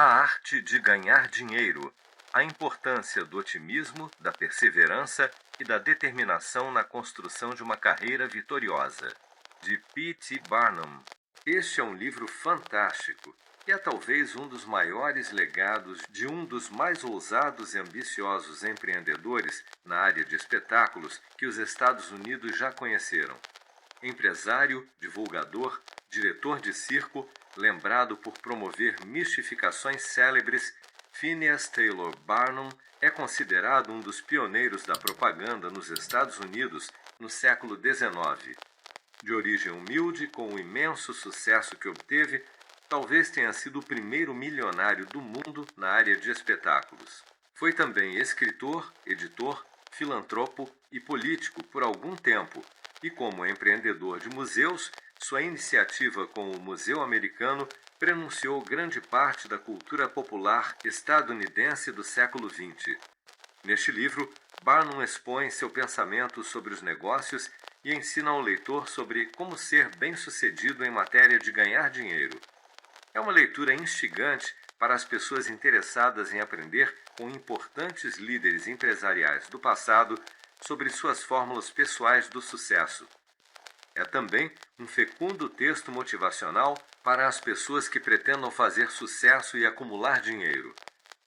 A arte de ganhar dinheiro. A importância do otimismo, da perseverança e da determinação na construção de uma carreira vitoriosa. De P.T. Barnum. Este é um livro fantástico e é talvez um dos maiores legados de um dos mais ousados e ambiciosos empreendedores na área de espetáculos que os Estados Unidos já conheceram. Empresário, divulgador, diretor de circo, lembrado por promover mistificações célebres, Phineas Taylor Barnum é considerado um dos pioneiros da propaganda nos Estados Unidos no século XIX. De origem humilde, com o imenso sucesso que obteve, talvez tenha sido o primeiro milionário do mundo na área de espetáculos. Foi também escritor, editor, filantropo e político por algum tempo, e como empreendedor de museus, sua iniciativa com o Museu Americano prenunciou grande parte da cultura popular estadunidense do século XX. Neste livro, Barnum expõe seu pensamento sobre os negócios e ensina ao leitor sobre como ser bem-sucedido em matéria de ganhar dinheiro. É uma leitura instigante para as pessoas interessadas em aprender com importantes líderes empresariais do passado sobre suas fórmulas pessoais do sucesso. É também um fecundo texto motivacional para as pessoas que pretendam fazer sucesso e acumular dinheiro.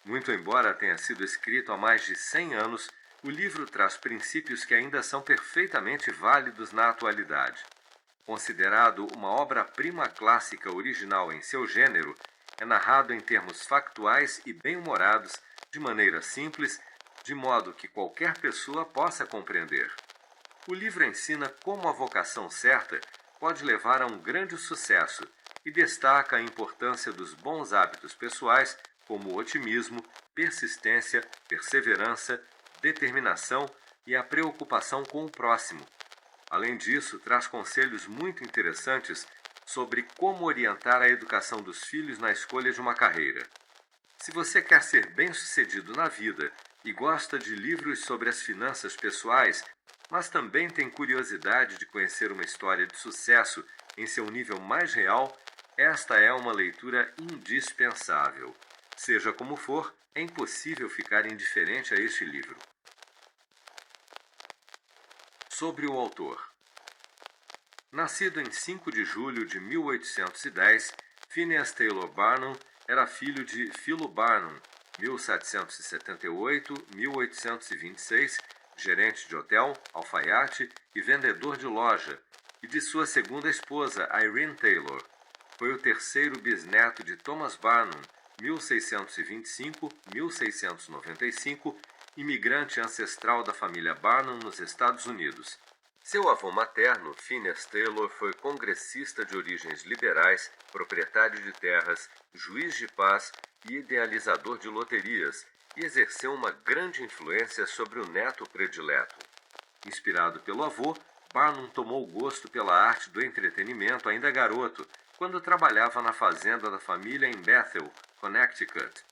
Muito embora tenha sido escrito há mais de 100 anos, o livro traz princípios que ainda são perfeitamente válidos na atualidade. Considerado uma obra-prima clássica original em seu gênero, é narrado em termos factuais e bem-humorados, de maneira simples, de modo que qualquer pessoa possa compreender. O livro ensina como a vocação certa pode levar a um grande sucesso e destaca a importância dos bons hábitos pessoais como o otimismo, persistência, perseverança, determinação e a preocupação com o próximo. Além disso, traz conselhos muito interessantes sobre como orientar a educação dos filhos na escolha de uma carreira. Se você quer ser bem-sucedido na vida e gosta de livros sobre as finanças pessoais, mas também tem curiosidade de conhecer uma história de sucesso em seu nível mais real, esta é uma leitura indispensável. Seja como for, é impossível ficar indiferente a este livro. Sobre o autor. Nascido em 5 de julho de 1810, Phineas Taylor Barnum era filho de Philo Barnum, 1778-1826, gerente de hotel, alfaiate e vendedor de loja, e de sua segunda esposa, Irene Taylor. Foi o terceiro bisneto de Thomas Barnum, 1625-1695, imigrante ancestral da família Barnum nos Estados Unidos. Seu avô materno, Phineas Taylor, foi congressista de origens liberais, proprietário de terras, juiz de paz e idealizador de loterias, e exerceu uma grande influência sobre o neto predileto. Inspirado pelo avô, Barnum tomou gosto pela arte do entretenimento ainda garoto, quando trabalhava na fazenda da família em Bethel, Connecticut.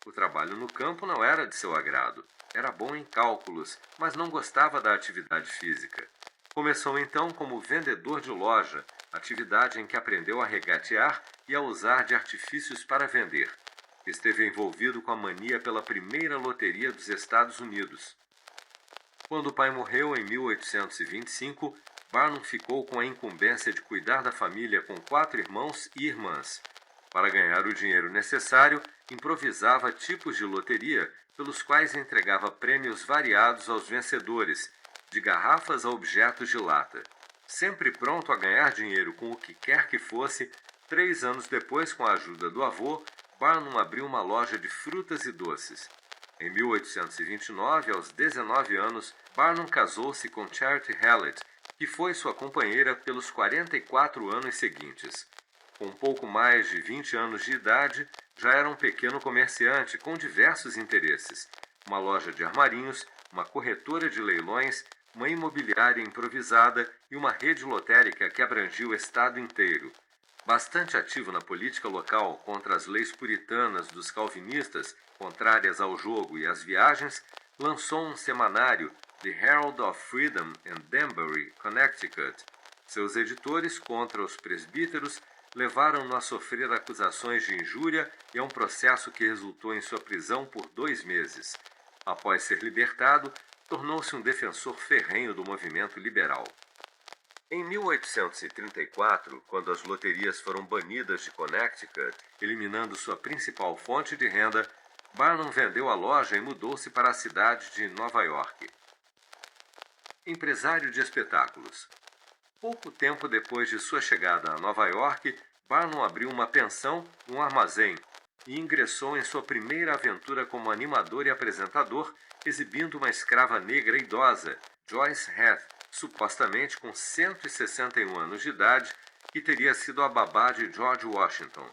O trabalho no campo não era de seu agrado. Era bom em cálculos, mas não gostava da atividade física. Começou então como vendedor de loja, atividade em que aprendeu a regatear e a usar de artifícios para vender. Esteve envolvido com a mania pela primeira loteria dos Estados Unidos. Quando o pai morreu em 1825, Barnum ficou com a incumbência de cuidar da família com 4 irmãos e irmãs. Para ganhar o dinheiro necessário, improvisava tipos de loteria pelos quais entregava prêmios variados aos vencedores, de garrafas a objetos de lata. Sempre pronto a ganhar dinheiro com o que quer que fosse, 3 anos depois, com a ajuda do avô, Barnum abriu uma loja de frutas e doces. Em 1829, aos 19 anos, Barnum casou-se com Charity Hallett, que foi sua companheira pelos 44 anos seguintes. Com pouco mais de 20 anos de idade, já era um pequeno comerciante com diversos interesses: uma loja de armarinhos, uma corretora de leilões, uma imobiliária improvisada e uma rede lotérica que abrangia o estado inteiro. Bastante ativo na política local contra as leis puritanas dos calvinistas, contrárias ao jogo e às viagens, lançou um semanário, The Herald of Freedom, em Danbury, Connecticut. Seus editores, contra os presbíteros, levaram-no a sofrer acusações de injúria e a um processo que resultou em sua prisão por 2 meses. Após ser libertado, tornou-se um defensor ferrenho do movimento liberal. Em 1834, quando as loterias foram banidas de Connecticut, eliminando sua principal fonte de renda, Barnum vendeu a loja e mudou-se para a cidade de Nova York. Empresário de espetáculos. Pouco tempo depois de sua chegada a Nova York, Barnum abriu uma pensão, um armazém, e ingressou em sua primeira aventura como animador e apresentador, exibindo uma escrava negra idosa, Joyce Heth, supostamente com 161 anos de idade, que teria sido a babá de George Washington.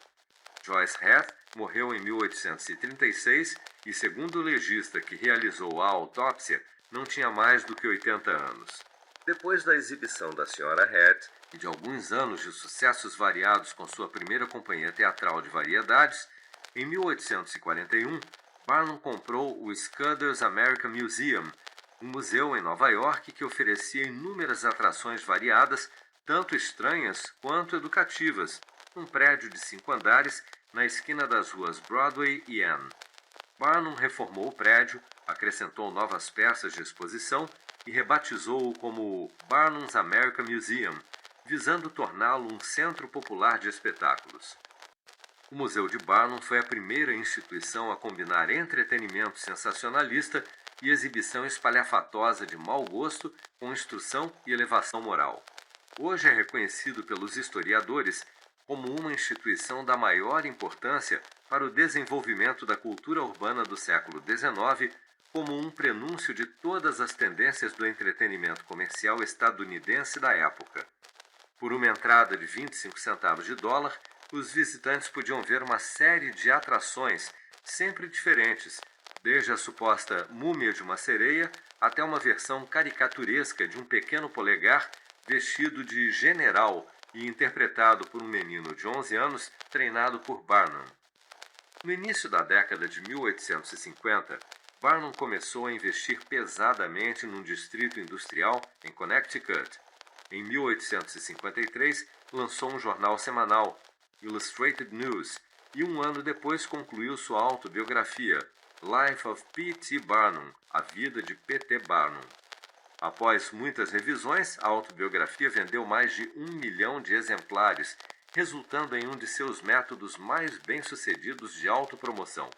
Joyce Heth morreu em 1836 e, segundo o legista que realizou a autópsia, não tinha mais do que 80 anos. Depois da exibição da Sra. Heth e de alguns anos de sucessos variados com sua primeira companhia teatral de variedades, em 1841, Barnum comprou o Scudder's American Museum, um museu em Nova York que oferecia inúmeras atrações variadas, tanto estranhas quanto educativas, um prédio de 5 andares na esquina das ruas Broadway e Ann. Barnum reformou o prédio, acrescentou novas peças de exposição e rebatizou-o como Barnum's American Museum, visando torná-lo um centro popular de espetáculos. O Museu de Barnum foi a primeira instituição a combinar entretenimento sensacionalista e exibição espalhafatosa de mau gosto com instrução e elevação moral. Hoje é reconhecido pelos historiadores como uma instituição da maior importância para o desenvolvimento da cultura urbana do século XIX, como um prenúncio de todas as tendências do entretenimento comercial estadunidense da época. Por uma entrada de 25 centavos de dólar, os visitantes podiam ver uma série de atrações, sempre diferentes, desde a suposta múmia de uma sereia até uma versão caricaturesca de um pequeno polegar vestido de general e interpretado por um menino de 11 anos treinado por Barnum. No início da década de 1850, Barnum começou a investir pesadamente num distrito industrial em Connecticut. Em 1853, lançou um jornal semanal, Illustrated News, e um ano depois concluiu sua autobiografia, Life of P.T. Barnum, A Vida de P.T. Barnum. Após muitas revisões, a autobiografia vendeu mais de 1 milhão de exemplares, resultando em um de seus métodos mais bem-sucedidos de autopromoção.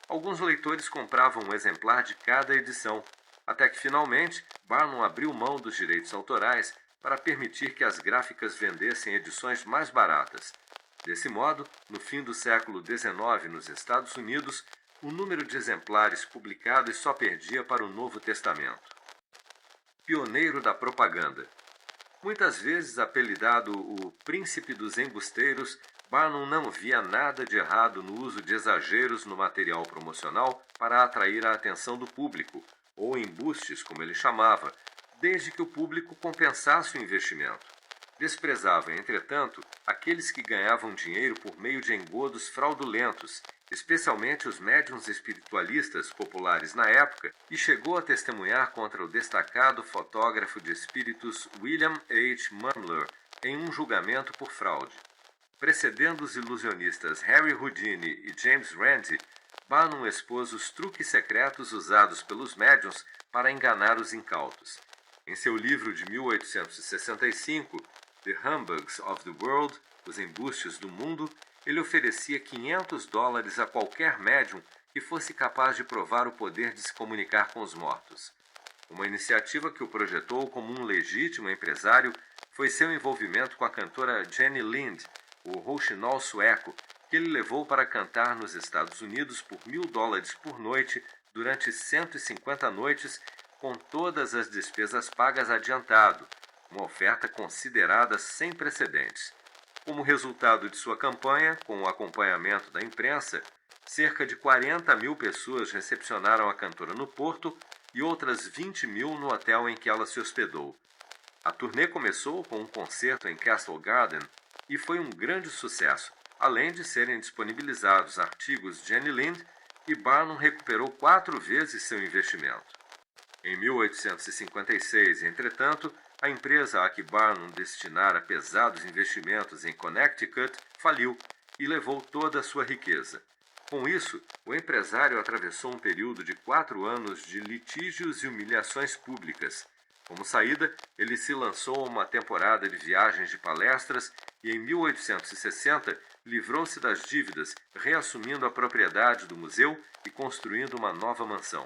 Alguns leitores compravam um exemplar de cada edição, até que finalmente Barnum abriu mão dos direitos autorais para permitir que as gráficas vendessem edições mais baratas. Desse modo, no fim do século XIX nos Estados Unidos, o número de exemplares publicados só perdia para o Novo Testamento. Pioneiro da propaganda. Muitas vezes apelidado o Príncipe dos Embusteiros, Barnum não via nada de errado no uso de exageros no material promocional para atrair a atenção do público, ou embustes, como ele chamava, desde que o público compensasse o investimento. Desprezava, entretanto, aqueles que ganhavam dinheiro por meio de engodos fraudulentos, especialmente os médiuns espiritualistas populares na época, e chegou a testemunhar contra o destacado fotógrafo de espíritos William H. Mumler em um julgamento por fraude. Precedendo os ilusionistas Harry Houdini e James Randi, Barnum expôs os truques secretos usados pelos médiuns para enganar os incautos. Em seu livro de 1865, The Humbugs of the World, Os Embustes do Mundo, ele oferecia $500 a qualquer médium que fosse capaz de provar o poder de se comunicar com os mortos. Uma iniciativa que o projetou como um legítimo empresário foi seu envolvimento com a cantora Jenny Lind, o rouxinol sueco, que ele levou para cantar nos Estados Unidos por $1.000 por noite durante 150 noites, com todas as despesas pagas adiantado, uma oferta considerada sem precedentes. Como resultado de sua campanha, com o acompanhamento da imprensa, cerca de 40 mil pessoas recepcionaram a cantora no Porto e outras 20 mil no hotel em que ela se hospedou. A turnê começou com um concerto em Castle Garden e foi um grande sucesso, além de serem disponibilizados artigos de Jenny Lind, e Barnum recuperou 4 vezes seu investimento. Em 1856, entretanto, A empresa a que Barnum destinara pesados investimentos em Connecticut faliu e levou toda a sua riqueza. Com isso, o empresário atravessou um período de 4 anos de litígios e humilhações públicas. Como saída, ele se lançou a uma temporada de viagens de palestras e, em 1860, livrou-se das dívidas, reassumindo a propriedade do museu e construindo uma nova mansão.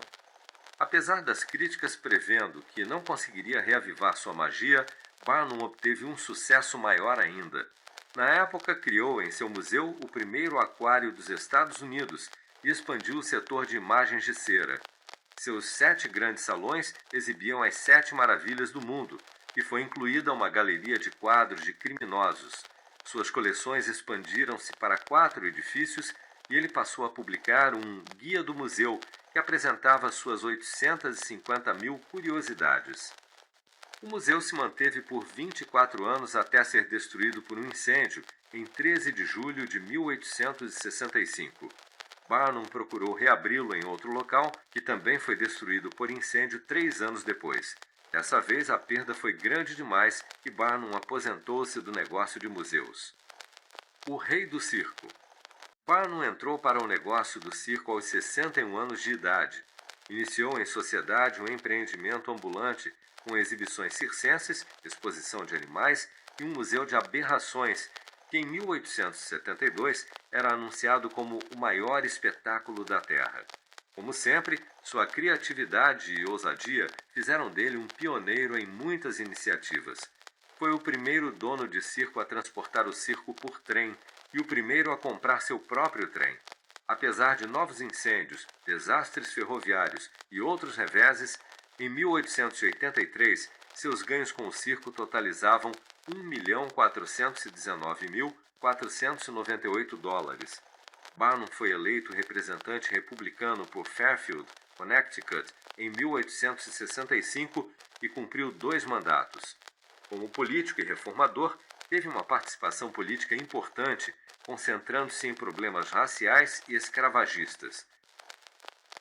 Apesar das críticas prevendo que não conseguiria reavivar sua magia, Barnum obteve um sucesso maior ainda. Na época, criou em seu museu o primeiro aquário dos Estados Unidos e expandiu o setor de imagens de cera. Seus 7 grandes salões exibiam as 7 maravilhas do mundo, e foi incluída uma galeria de quadros de criminosos. Suas coleções expandiram-se para 4 edifícios e ele passou a publicar um Guia do Museu que apresentava suas 850 mil curiosidades. O museu se manteve por 24 anos até ser destruído por um incêndio em 13 de julho de 1865. Barnum procurou reabri-lo em outro local, que também foi destruído por incêndio 3 anos depois. Dessa vez, a perda foi grande demais e Barnum aposentou-se do negócio de museus. O Rei do Circo. Barnum entrou para o negócio do circo aos 61 anos de idade. Iniciou em sociedade um empreendimento ambulante com exibições circenses, exposição de animais e um museu de aberrações, que em 1872 era anunciado como o maior espetáculo da Terra. Como sempre, sua criatividade e ousadia fizeram dele um pioneiro em muitas iniciativas. Foi o primeiro dono de circo a transportar o circo por trem e o primeiro a comprar seu próprio trem. Apesar de novos incêndios, desastres ferroviários e outros reveses, em 1883, seus ganhos com o circo totalizavam $1.419.498. Barnum foi eleito representante republicano por Fairfield, Connecticut, em 1865 e cumpriu 2 mandatos. Como político e reformador, teve uma participação política importante, concentrando-se em problemas raciais e escravagistas.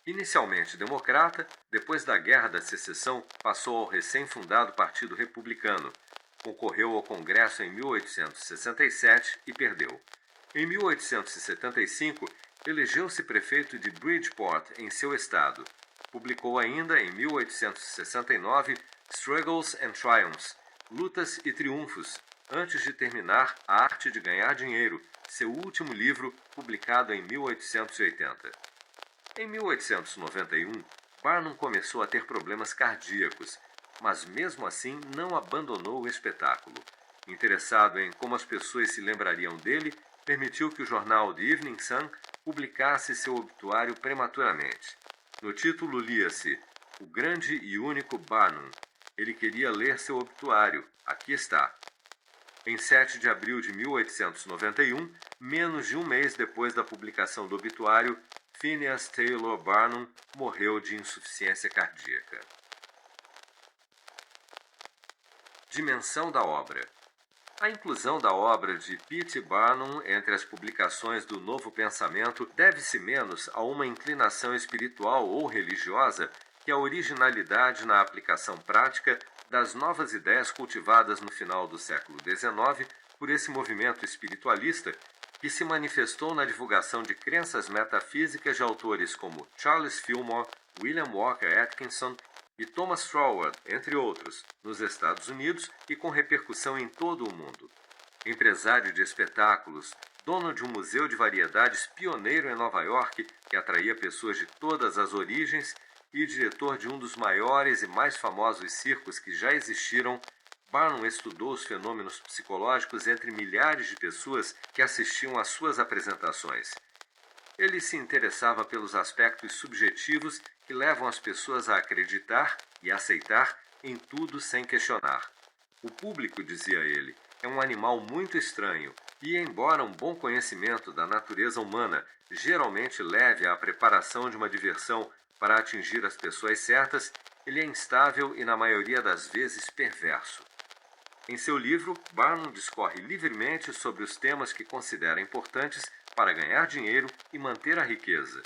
Inicialmente democrata, depois da Guerra da Secessão passou ao recém-fundado Partido Republicano. Concorreu ao Congresso em 1867 e perdeu. Em 1875, elegeu-se prefeito de Bridgeport, em seu estado. Publicou ainda, em 1869, Struggles and Triumphs, Lutas e Triunfos, antes de terminar A Arte de Ganhar Dinheiro, seu último livro, publicado em 1880. Em 1891, Barnum começou a ter problemas cardíacos, mas mesmo assim não abandonou o espetáculo. Interessado em como as pessoas se lembrariam dele, permitiu que o jornal The Evening Sun publicasse seu obituário prematuramente. No título lia-se O Grande e Único Barnum. Ele queria ler seu obituário. Aqui está. Em 7 de abril de 1891, menos de um mês depois da publicação do obituário, Phineas Taylor Barnum morreu de insuficiência cardíaca. Dimensão da obra. A inclusão da obra de P.T. Barnum entre as publicações do Novo Pensamento deve-se menos a uma inclinação espiritual ou religiosa que a originalidade na aplicação prática das novas ideias cultivadas no final do século XIX por esse movimento espiritualista que se manifestou na divulgação de crenças metafísicas de autores como Charles Fillmore, William Walker Atkinson e Thomas Troward, entre outros, nos Estados Unidos e com repercussão em todo o mundo. Empresário de espetáculos, dono de um museu de variedades pioneiro em Nova York que atraía pessoas de todas as origens e diretor de um dos maiores e mais famosos circos que já existiram, Barnum estudou os fenômenos psicológicos entre milhares de pessoas que assistiam às suas apresentações. Ele se interessava pelos aspectos subjetivos que levam as pessoas a acreditar e aceitar em tudo sem questionar. O público, dizia ele, é um animal muito estranho e, embora um bom conhecimento da natureza humana geralmente leve à preparação de uma diversão para atingir as pessoas certas, ele é instável e, na maioria das vezes, perverso. Em seu livro, Barnum discorre livremente sobre os temas que considera importantes para ganhar dinheiro e manter a riqueza.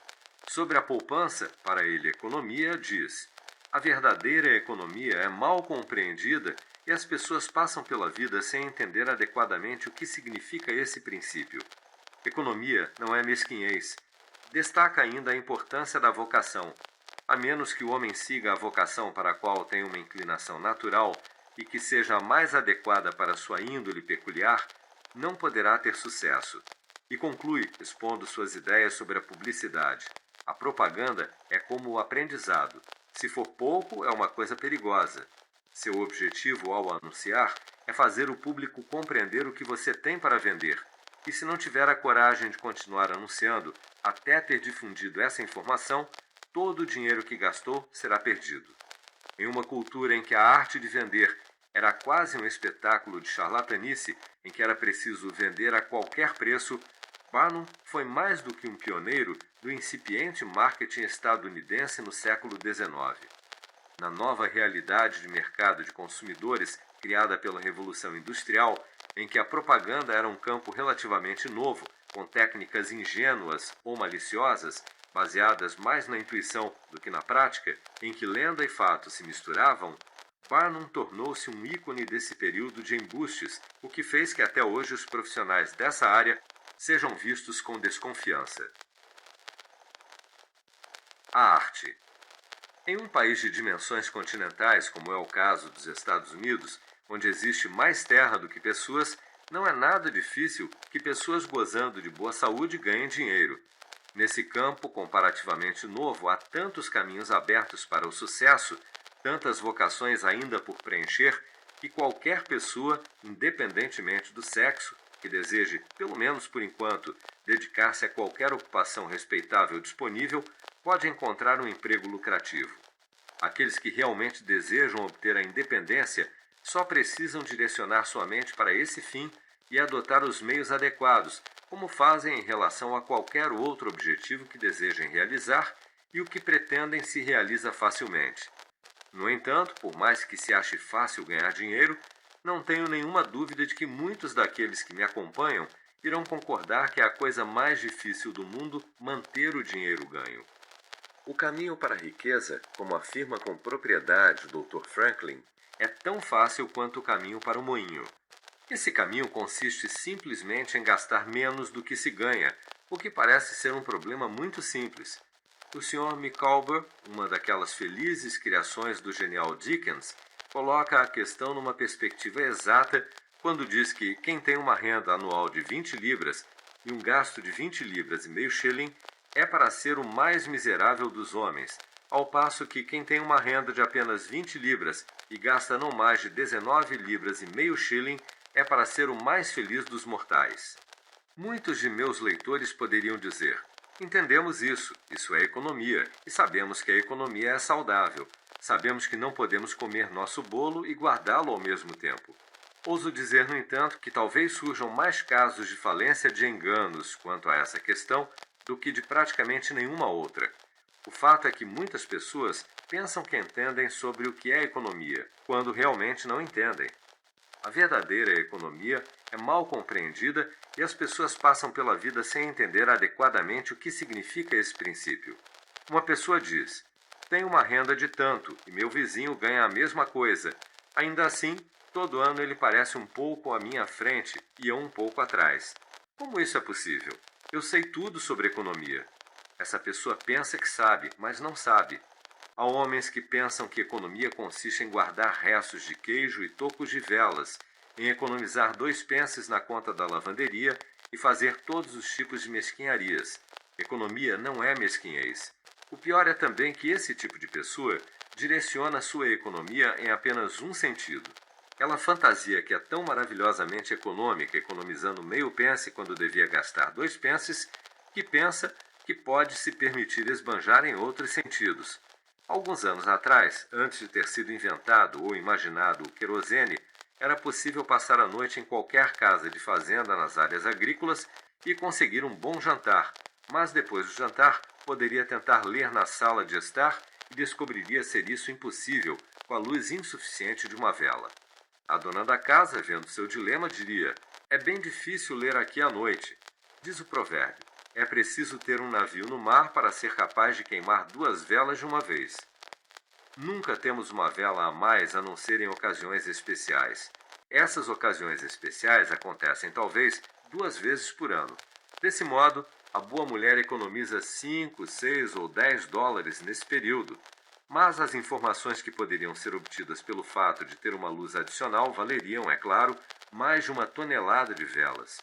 Sobre a poupança, para ele economia, diz: a verdadeira economia é mal compreendida e as pessoas passam pela vida sem entender adequadamente o que significa esse princípio. Economia não é mesquinhez. Destaca ainda a importância da vocação. A menos que o homem siga a vocação para a qual tem uma inclinação natural e que seja a mais adequada para sua índole peculiar, não poderá ter sucesso. E conclui, expondo suas ideias sobre a publicidade. A propaganda é como o aprendizado. Se for pouco, é uma coisa perigosa. Seu objetivo ao anunciar é fazer o público compreender o que você tem para vender. E se não tiver a coragem de continuar anunciando até ter difundido essa informação, todo o dinheiro que gastou será perdido. Em uma cultura em que a arte de vender era quase um espetáculo de charlatanice, em que era preciso vender a qualquer preço, Barnum foi mais do que um pioneiro do incipiente marketing estadunidense no século XIX. Na nova realidade de mercado de consumidores criada pela Revolução Industrial, em que a propaganda era um campo relativamente novo, com técnicas ingênuas ou maliciosas, baseadas mais na intuição do que na prática, em que lenda e fato se misturavam, Barnum tornou-se um ícone desse período de embustes, o que fez que até hoje os profissionais dessa área sejam vistos com desconfiança. A arte. Em um país de dimensões continentais, como é o caso dos Estados Unidos, onde existe mais terra do que pessoas, não é nada difícil que pessoas gozando de boa saúde ganhem dinheiro. Nesse campo comparativamente novo, há tantos caminhos abertos para o sucesso, tantas vocações ainda por preencher, que qualquer pessoa, independentemente do sexo, que deseje, pelo menos por enquanto, dedicar-se a qualquer ocupação respeitável disponível, pode encontrar um emprego lucrativo. Aqueles que realmente desejam obter a independência só precisam direcionar sua mente para esse fim e adotar os meios adequados, como fazem em relação a qualquer outro objetivo que desejem realizar e o que pretendem se realiza facilmente. No entanto, por mais que se ache fácil ganhar dinheiro, não tenho nenhuma dúvida de que muitos daqueles que me acompanham irão concordar que é a coisa mais difícil do mundo manter o dinheiro ganho. O caminho para a riqueza, como afirma com propriedade o Dr. Franklin, é tão fácil quanto o caminho para o moinho. Esse caminho consiste simplesmente em gastar menos do que se ganha, o que parece ser um problema muito simples. O Sr. Micawber, uma daquelas felizes criações do genial Dickens, coloca a questão numa perspectiva exata quando diz que quem tem uma renda anual de 20 libras e um gasto de 20 libras e meio shilling é para ser o mais miserável dos homens, ao passo que quem tem uma renda de apenas 20 libras e gasta não mais de 19 libras e meio shilling é para ser o mais feliz dos mortais. Muitos de meus leitores poderiam dizer: entendemos isso é economia, e sabemos que a economia é saudável. Sabemos que não podemos comer nosso bolo e guardá-lo ao mesmo tempo. Ouso dizer, no entanto, que talvez surjam mais casos de falência de enganos quanto a essa questão do que de praticamente nenhuma outra. O fato é que muitas pessoas pensam que entendem sobre o que é economia, quando realmente não entendem. A verdadeira economia é mal compreendida e as pessoas passam pela vida sem entender adequadamente o que significa esse princípio. Uma pessoa diz: tenho uma renda de tanto e meu vizinho ganha a mesma coisa. Ainda assim, todo ano ele parece um pouco à minha frente e eu um pouco atrás. Como isso é possível? Eu sei tudo sobre economia. Essa pessoa pensa que sabe, mas não sabe. Há homens que pensam que economia consiste em guardar restos de queijo e tocos de velas, em economizar 2 pences na conta da lavanderia e fazer todos os tipos de mesquinharias. Economia não é mesquinhez. O pior é também que esse tipo de pessoa direciona sua economia em apenas um sentido. Ela fantasia que é tão maravilhosamente econômica, economizando meio pence quando devia gastar 2 pences, que pensa que pode se permitir esbanjar em outros sentidos. Alguns anos atrás, antes de ter sido inventado ou imaginado o querosene, era possível passar a noite em qualquer casa de fazenda nas áreas agrícolas e conseguir um bom jantar, mas depois do jantar poderia tentar ler na sala de estar e descobriria ser isso impossível com a luz insuficiente de uma vela. A dona da casa, vendo seu dilema, diria: é bem difícil ler aqui à noite. Diz o provérbio: é preciso ter um navio no mar para ser capaz de queimar 2 velas de uma vez. Nunca temos uma vela a mais a não ser em ocasiões especiais. Essas ocasiões especiais acontecem talvez 2 vezes por ano. Desse modo, a boa mulher economiza 5, 6 ou 10 dólares nesse período. Mas as informações que poderiam ser obtidas pelo fato de ter uma luz adicional valeriam, é claro, mais de 1 tonelada de velas.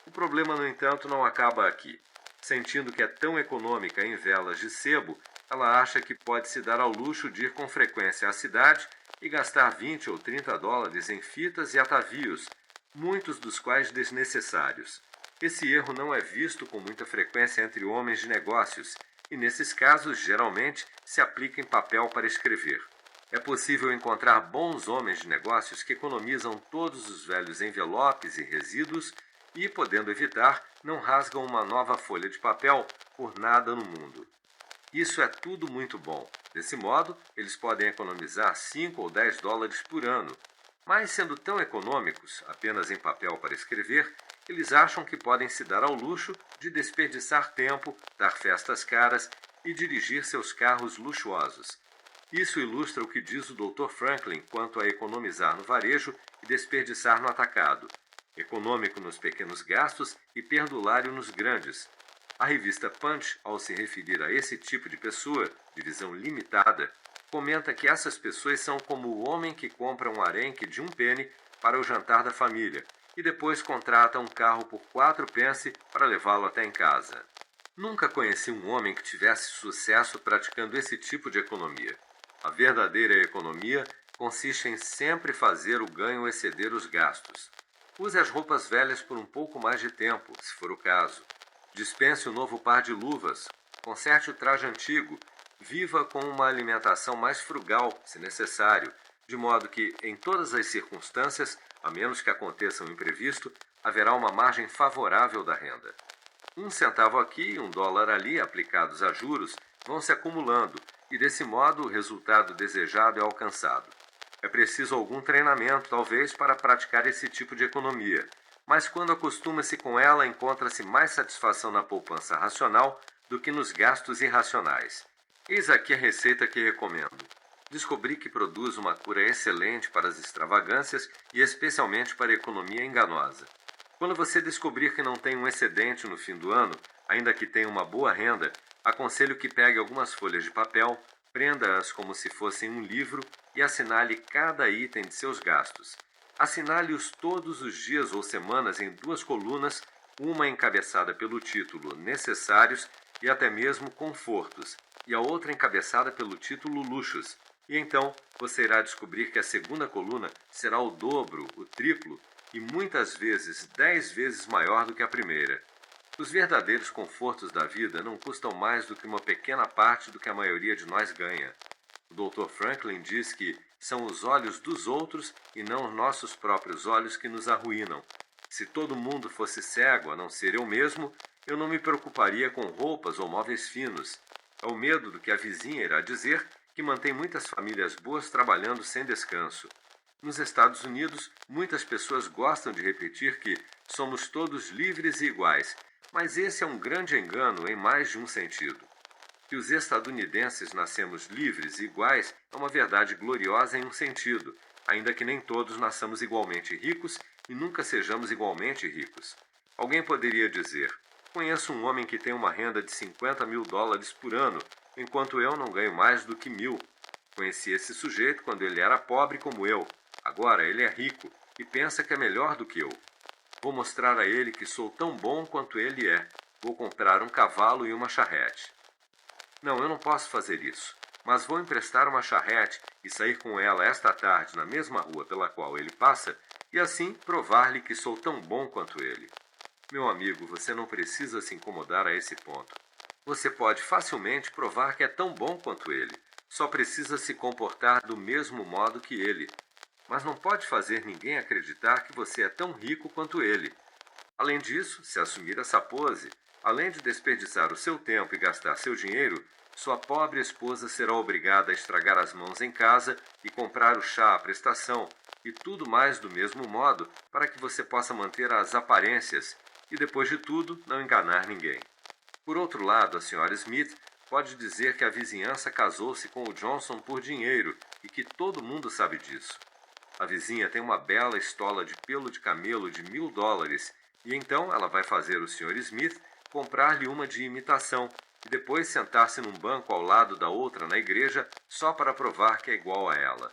O problema, no entanto, não acaba aqui. Sentindo que é tão econômica em velas de sebo, ela acha que pode se dar ao luxo de ir com frequência à cidade e gastar 20 ou 30 dólares em fitas e atavios, muitos dos quais desnecessários. Esse erro não é visto com muita frequência entre homens de negócios e, nesses casos, geralmente se aplica em papel para escrever. É possível encontrar bons homens de negócios que economizam todos os velhos envelopes e resíduos e, podendo evitar, não rasgam uma nova folha de papel por nada no mundo. Isso é tudo muito bom. Desse modo, eles podem economizar 5 ou 10 dólares por ano. Mas, sendo tão econômicos, apenas em papel para escrever, eles acham que podem se dar ao luxo de desperdiçar tempo, dar festas caras e dirigir seus carros luxuosos. Isso ilustra o que diz o Dr. Franklin quanto a economizar no varejo e desperdiçar no atacado. Econômico nos pequenos gastos e perdulário nos grandes. A revista Punch, ao se referir a esse tipo de pessoa, de visão limitada, comenta que essas pessoas são como o homem que compra um arenque de 1 penny para o jantar da família e depois contrata um carro por 4 pence para levá-lo até em casa. Nunca conheci um homem que tivesse sucesso praticando esse tipo de economia. A verdadeira economia consiste em sempre fazer o ganho exceder os gastos. Use as roupas velhas por um pouco mais de tempo, se for o caso. Dispense o novo par de luvas, conserte o traje antigo, viva com uma alimentação mais frugal, se necessário, de modo que, em todas as circunstâncias, a menos que aconteça um imprevisto, haverá uma margem favorável da renda. 1 centavo aqui e 1 dólar ali, aplicados a juros, vão se acumulando, e desse modo o resultado desejado é alcançado. É preciso algum treinamento, talvez, para praticar esse tipo de economia, mas quando acostuma-se com ela, encontra-se mais satisfação na poupança racional do que nos gastos irracionais. Eis aqui a receita que recomendo. Descobri que produz uma cura excelente para as extravagâncias e especialmente para a economia enganosa. Quando você descobrir que não tem um excedente no fim do ano, ainda que tenha uma boa renda, aconselho que pegue algumas folhas de papel, prenda-as como se fossem um livro e assinale cada item de seus gastos. Assinale-os todos os dias ou semanas em 2 colunas, uma encabeçada pelo título Necessários e até mesmo Confortos, e a outra encabeçada pelo título Luxos. E então você irá descobrir que a segunda coluna será o dobro, o triplo, e muitas vezes 10 vezes maior do que a primeira. Os verdadeiros confortos da vida não custam mais do que uma pequena parte do que a maioria de nós ganha. O Dr. Franklin diz que são os olhos dos outros e não os nossos próprios olhos que nos arruinam. Se todo mundo fosse cego, a não ser eu mesmo, eu não me preocuparia com roupas ou móveis finos. É o medo do que a vizinha irá dizer que mantém muitas famílias boas trabalhando sem descanso. Nos Estados Unidos, muitas pessoas gostam de repetir que somos todos livres e iguais, mas esse é um grande engano em mais de um sentido. Que os estadunidenses nascemos livres e iguais é uma verdade gloriosa em um sentido, ainda que nem todos nasçamos igualmente ricos e nunca sejamos igualmente ricos. Alguém poderia dizer: conheço um homem que tem uma renda de 50 mil dólares por ano, enquanto eu não ganho mais do que 1.000. Conheci esse sujeito quando ele era pobre como eu. Agora ele é rico e pensa que é melhor do que eu. Vou mostrar a ele que sou tão bom quanto ele é. Vou comprar um cavalo e uma charrete. Não, eu não posso fazer isso, mas vou emprestar uma charrete e sair com ela esta tarde na mesma rua pela qual ele passa e assim provar-lhe que sou tão bom quanto ele. Meu amigo, você não precisa se incomodar a esse ponto. Você pode facilmente provar que é tão bom quanto ele. Só precisa se comportar do mesmo modo que ele. Mas não pode fazer ninguém acreditar que você é tão rico quanto ele. Além disso, se assumir essa pose, além de desperdiçar o seu tempo e gastar seu dinheiro, sua pobre esposa será obrigada a estragar as mãos em casa e comprar o chá à prestação e tudo mais do mesmo modo para que você possa manter as aparências e, depois de tudo, não enganar ninguém. Por outro lado, a Sra. Smith pode dizer que a vizinhança casou-se com o Johnson por dinheiro e que todo mundo sabe disso. A vizinha tem uma bela estola de pelo de camelo de $1.000 e então ela vai fazer o Sr. Smith comprar-lhe uma de imitação e depois sentar-se num banco ao lado da outra na igreja só para provar que é igual a ela.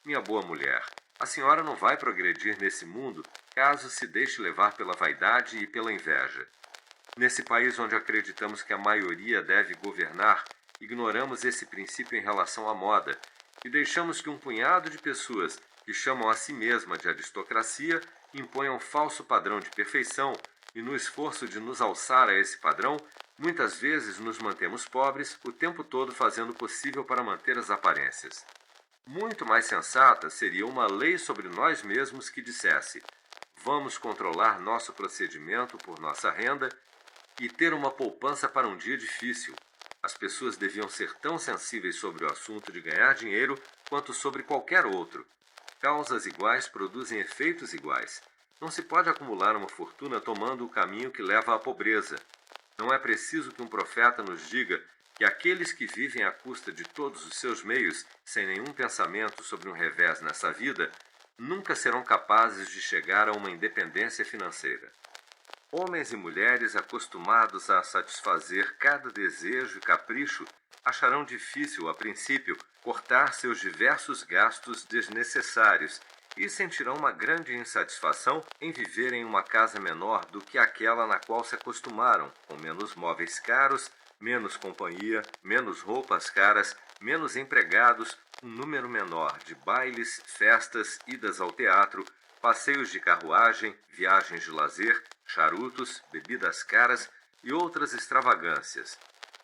Minha boa mulher, a senhora não vai progredir nesse mundo caso se deixe levar pela vaidade e pela inveja. Nesse país onde acreditamos que a maioria deve governar, ignoramos esse princípio em relação à moda e deixamos que um punhado de pessoas que chamam a si mesma de aristocracia imponham um falso padrão de perfeição e, no esforço de nos alçar a esse padrão, muitas vezes nos mantemos pobres o tempo todo fazendo o possível para manter as aparências. Muito mais sensata seria uma lei sobre nós mesmos que dissesse: vamos controlar nosso procedimento por nossa renda e ter uma poupança para um dia difícil. As pessoas deviam ser tão sensíveis sobre o assunto de ganhar dinheiro quanto sobre qualquer outro. Causas iguais produzem efeitos iguais. Não se pode acumular uma fortuna tomando o caminho que leva à pobreza. Não é preciso que um profeta nos diga que aqueles que vivem à custa de todos os seus meios, sem nenhum pensamento sobre um revés nessa vida, nunca serão capazes de chegar a uma independência financeira. Homens e mulheres acostumados a satisfazer cada desejo e capricho acharão difícil, a princípio, cortar seus diversos gastos desnecessários e sentirão uma grande insatisfação em viver em uma casa menor do que aquela na qual se acostumaram, com menos móveis caros, menos companhia, menos roupas caras, menos empregados, um número menor de bailes, festas, idas ao teatro, passeios de carruagem, viagens de lazer, charutos, bebidas caras e outras extravagâncias.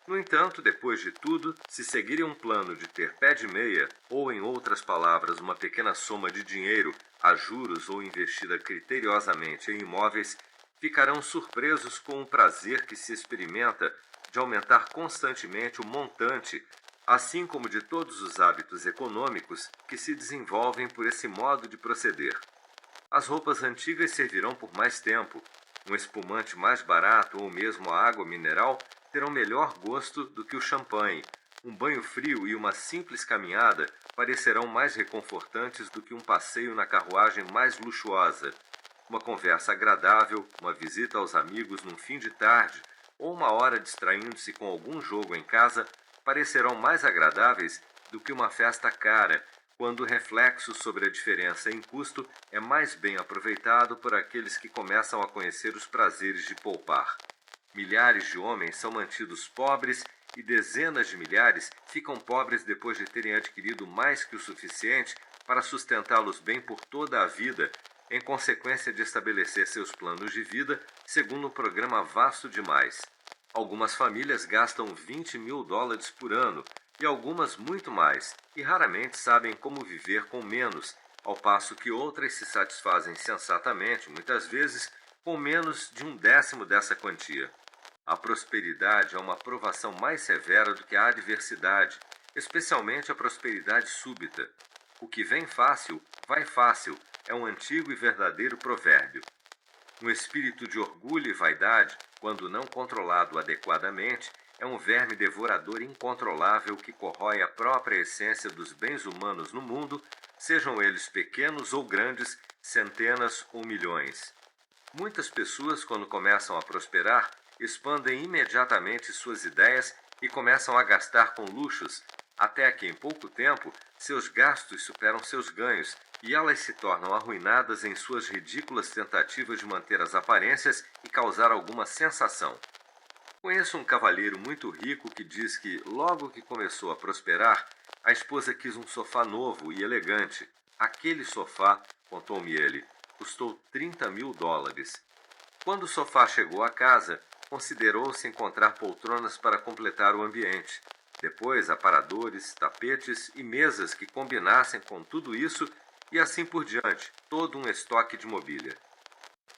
No entanto, depois de tudo, se seguirem um plano de ter pé de meia, ou em outras palavras, uma pequena soma de dinheiro a juros ou investida criteriosamente em imóveis, ficarão surpresos com o prazer que se experimenta de aumentar constantemente o montante, assim como de todos os hábitos econômicos que se desenvolvem por esse modo de proceder. As roupas antigas servirão por mais tempo, um espumante mais barato ou mesmo a água mineral terão melhor gosto do que o champanhe. Um banho frio e uma simples caminhada parecerão mais reconfortantes do que um passeio na carruagem mais luxuosa. Uma conversa agradável, uma visita aos amigos num fim de tarde ou uma hora distraindo-se com algum jogo em casa parecerão mais agradáveis do que uma festa cara, quando o reflexo sobre a diferença em custo é mais bem aproveitado por aqueles que começam a conhecer os prazeres de poupar. Milhares de homens são mantidos pobres e dezenas de milhares ficam pobres depois de terem adquirido mais que o suficiente para sustentá-los bem por toda a vida, em consequência de estabelecer seus planos de vida segundo um programa vasto demais. Algumas famílias gastam $20.000 por ano e algumas muito mais, e raramente sabem como viver com menos, ao passo que outras se satisfazem sensatamente, muitas vezes, com menos de 1/10 dessa quantia. A prosperidade é uma provação mais severa do que a adversidade, especialmente a prosperidade súbita. O que vem fácil, vai fácil, é um antigo e verdadeiro provérbio. Um espírito de orgulho e vaidade, quando não controlado adequadamente, é um verme devorador incontrolável que corrói a própria essência dos bens humanos no mundo, sejam eles pequenos ou grandes, centenas ou milhões. Muitas pessoas, quando começam a prosperar, expandem imediatamente suas ideias e começam a gastar com luxos, até que em pouco tempo seus gastos superam seus ganhos e elas se tornam arruinadas em suas ridículas tentativas de manter as aparências e causar alguma sensação. Conheço um cavalheiro muito rico que diz que, logo que começou a prosperar, a esposa quis um sofá novo e elegante. Aquele sofá, contou-me ele, custou $30.000. Quando o sofá chegou à casa, considerou-se encontrar poltronas para completar o ambiente. Depois, aparadores, tapetes e mesas que combinassem com tudo isso e assim por diante, todo um estoque de mobília.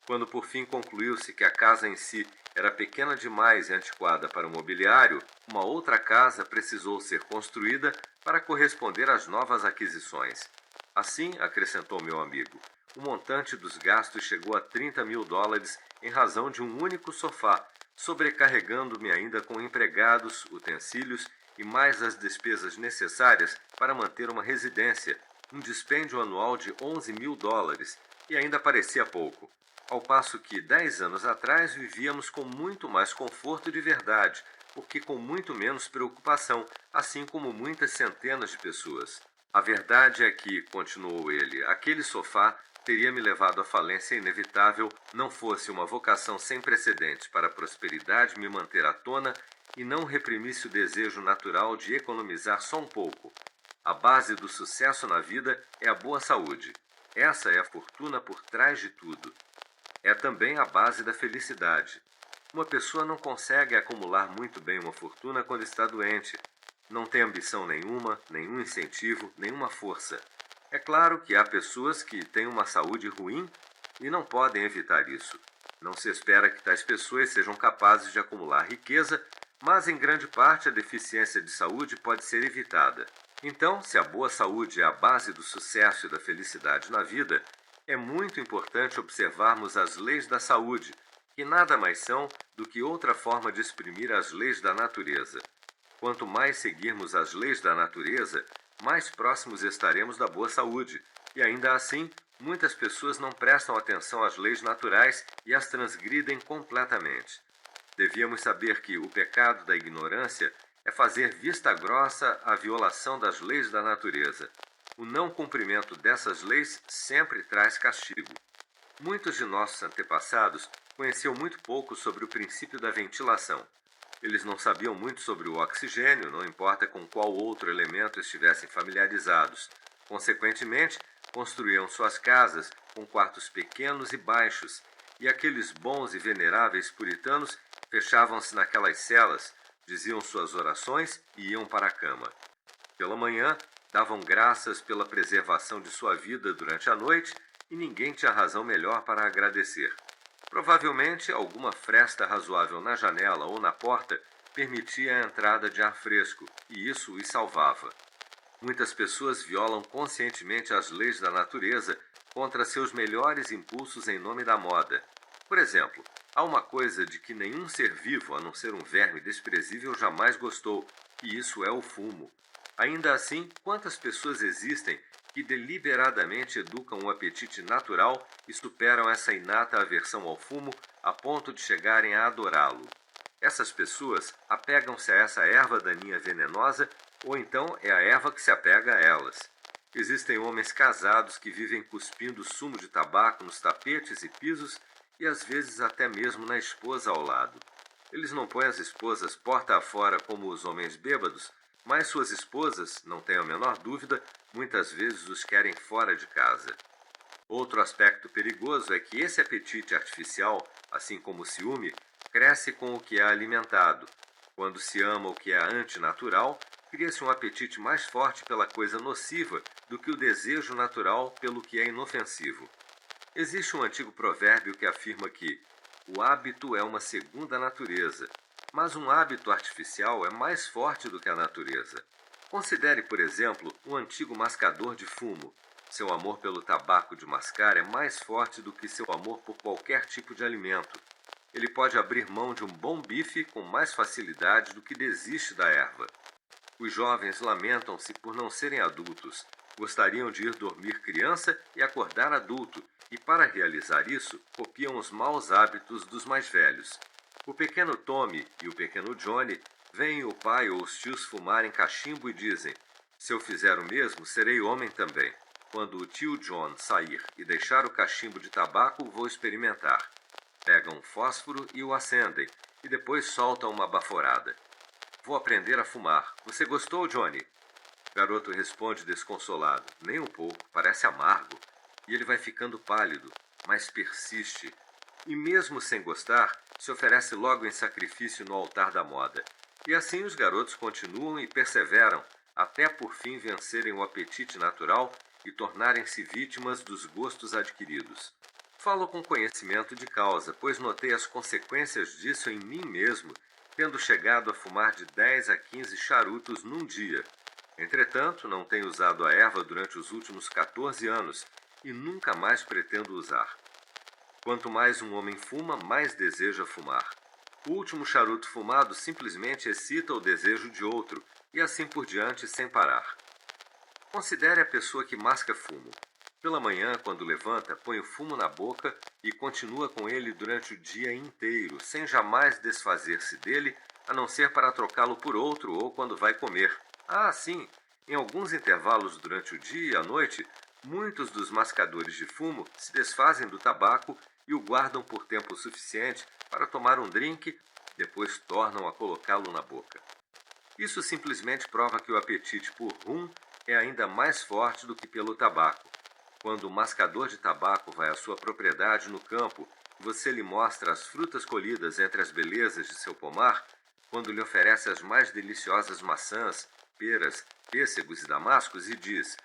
Quando por fim concluiu-se que a casa em si era pequena demais e antiquada para o mobiliário, uma outra casa precisou ser construída para corresponder às novas aquisições. Assim, acrescentou meu amigo, o montante dos gastos chegou a $30.000 em razão de um único sofá, sobrecarregando-me ainda com empregados, utensílios e mais as despesas necessárias para manter uma residência, um dispêndio anual de US$ 11.000, e ainda parecia pouco. Ao passo que 10 anos atrás vivíamos com muito mais conforto de verdade, porque com muito menos preocupação, assim como muitas centenas de pessoas. A verdade é que, continuou ele, aquele sofá teria me levado à falência inevitável, não fosse uma vocação sem precedentes para a prosperidade me manter à tona e não reprimisse o desejo natural de economizar só um pouco. A base do sucesso na vida é a boa saúde. Essa é a fortuna por trás de tudo. É também a base da felicidade. Uma pessoa não consegue acumular muito bem uma fortuna quando está doente. Não tem ambição nenhuma, nenhum incentivo, nenhuma força. É claro que há pessoas que têm uma saúde ruim e não podem evitar isso. Não se espera que tais pessoas sejam capazes de acumular riqueza, mas em grande parte a deficiência de saúde pode ser evitada. Então, se a boa saúde é a base do sucesso e da felicidade na vida, é muito importante observarmos as leis da saúde, que nada mais são do que outra forma de exprimir as leis da natureza. Quanto mais seguirmos as leis da natureza, mais próximos estaremos da boa saúde, e ainda assim, muitas pessoas não prestam atenção às leis naturais e as transgridem completamente. Devíamos saber que o pecado da ignorância é fazer vista grossa à violação das leis da natureza. O não cumprimento dessas leis sempre traz castigo. Muitos de nossos antepassados conheciam muito pouco sobre o princípio da ventilação. Eles não sabiam muito sobre o oxigênio, não importa com qual outro elemento estivessem familiarizados. Consequentemente, construíam suas casas com quartos pequenos e baixos, e aqueles bons e veneráveis puritanos fechavam-se naquelas celas, diziam suas orações e iam para a cama. Pela manhã, davam graças pela preservação de sua vida durante a noite e ninguém tinha razão melhor para agradecer. Provavelmente, alguma fresta razoável na janela ou na porta permitia a entrada de ar fresco, e isso os salvava. Muitas pessoas violam conscientemente as leis da natureza contra seus melhores impulsos em nome da moda. Por exemplo, há uma coisa de que nenhum ser vivo, a não ser um verme desprezível, jamais gostou, e isso é o fumo. Ainda assim, quantas pessoas existem que deliberadamente educam um apetite natural e superam essa inata aversão ao fumo a ponto de chegarem a adorá-lo? Essas pessoas apegam-se a essa erva daninha venenosa, ou então é a erva que se apega a elas. Existem homens casados que vivem cuspindo sumo de tabaco nos tapetes e pisos e às vezes até mesmo na esposa ao lado. Eles não põem as esposas porta afora como os homens bêbados, mas suas esposas, não tenho a menor dúvida, muitas vezes os querem fora de casa. Outro aspecto perigoso é que esse apetite artificial, assim como o ciúme, cresce com o que é alimentado. Quando se ama o que é antinatural, cria-se um apetite mais forte pela coisa nociva do que o desejo natural pelo que é inofensivo. Existe um antigo provérbio que afirma que o hábito é uma segunda natureza, mas um hábito artificial é mais forte do que a natureza. Considere, por exemplo, um antigo mascador de fumo. Seu amor pelo tabaco de mascar é mais forte do que seu amor por qualquer tipo de alimento. Ele pode abrir mão de um bom bife com mais facilidade do que desiste da erva. Os jovens lamentam-se por não serem adultos. Gostariam de ir dormir criança e acordar adulto, e para realizar isso, copiam os maus hábitos dos mais velhos. O pequeno Tommy e o pequeno Johnny veem o pai ou os tios fumarem cachimbo e dizem: se eu fizer o mesmo, serei homem também. Quando o tio John sair e deixar o cachimbo de tabaco, vou experimentar. Pegam um fósforo e o acendem, e depois soltam uma baforada. Vou aprender a fumar. Você gostou, Johnny? O garoto responde desconsolado. Nem um pouco, parece amargo. E ele vai ficando pálido, mas persiste. E mesmo sem gostar, se oferece logo em sacrifício no altar da moda. E assim os garotos continuam e perseveram, até por fim vencerem o apetite natural e tornarem-se vítimas dos gostos adquiridos. Falo com conhecimento de causa, pois notei as consequências disso em mim mesmo, tendo chegado a fumar de 10 a 15 charutos num dia. Entretanto, não tenho usado a erva durante os últimos 14 anos e nunca mais pretendo usar. Quanto mais um homem fuma, mais deseja fumar. O último charuto fumado simplesmente excita o desejo de outro, e assim por diante sem parar. Considere a pessoa que masca fumo. Pela manhã, quando levanta, põe o fumo na boca e continua com ele durante o dia inteiro, sem jamais desfazer-se dele, a não ser para trocá-lo por outro ou quando vai comer. Ah, sim, em alguns intervalos durante o dia e a noite, muitos dos mascadores de fumo se desfazem do tabaco e o guardam por tempo suficiente para tomar um drink, depois tornam a colocá-lo na boca. Isso simplesmente prova que o apetite por rum é ainda mais forte do que pelo tabaco. Quando o mascador de tabaco vai à sua propriedade no campo, você lhe mostra as frutas colhidas entre as belezas de seu pomar, quando lhe oferece as mais deliciosas maçãs, peras, pêssegos e damascos e diz: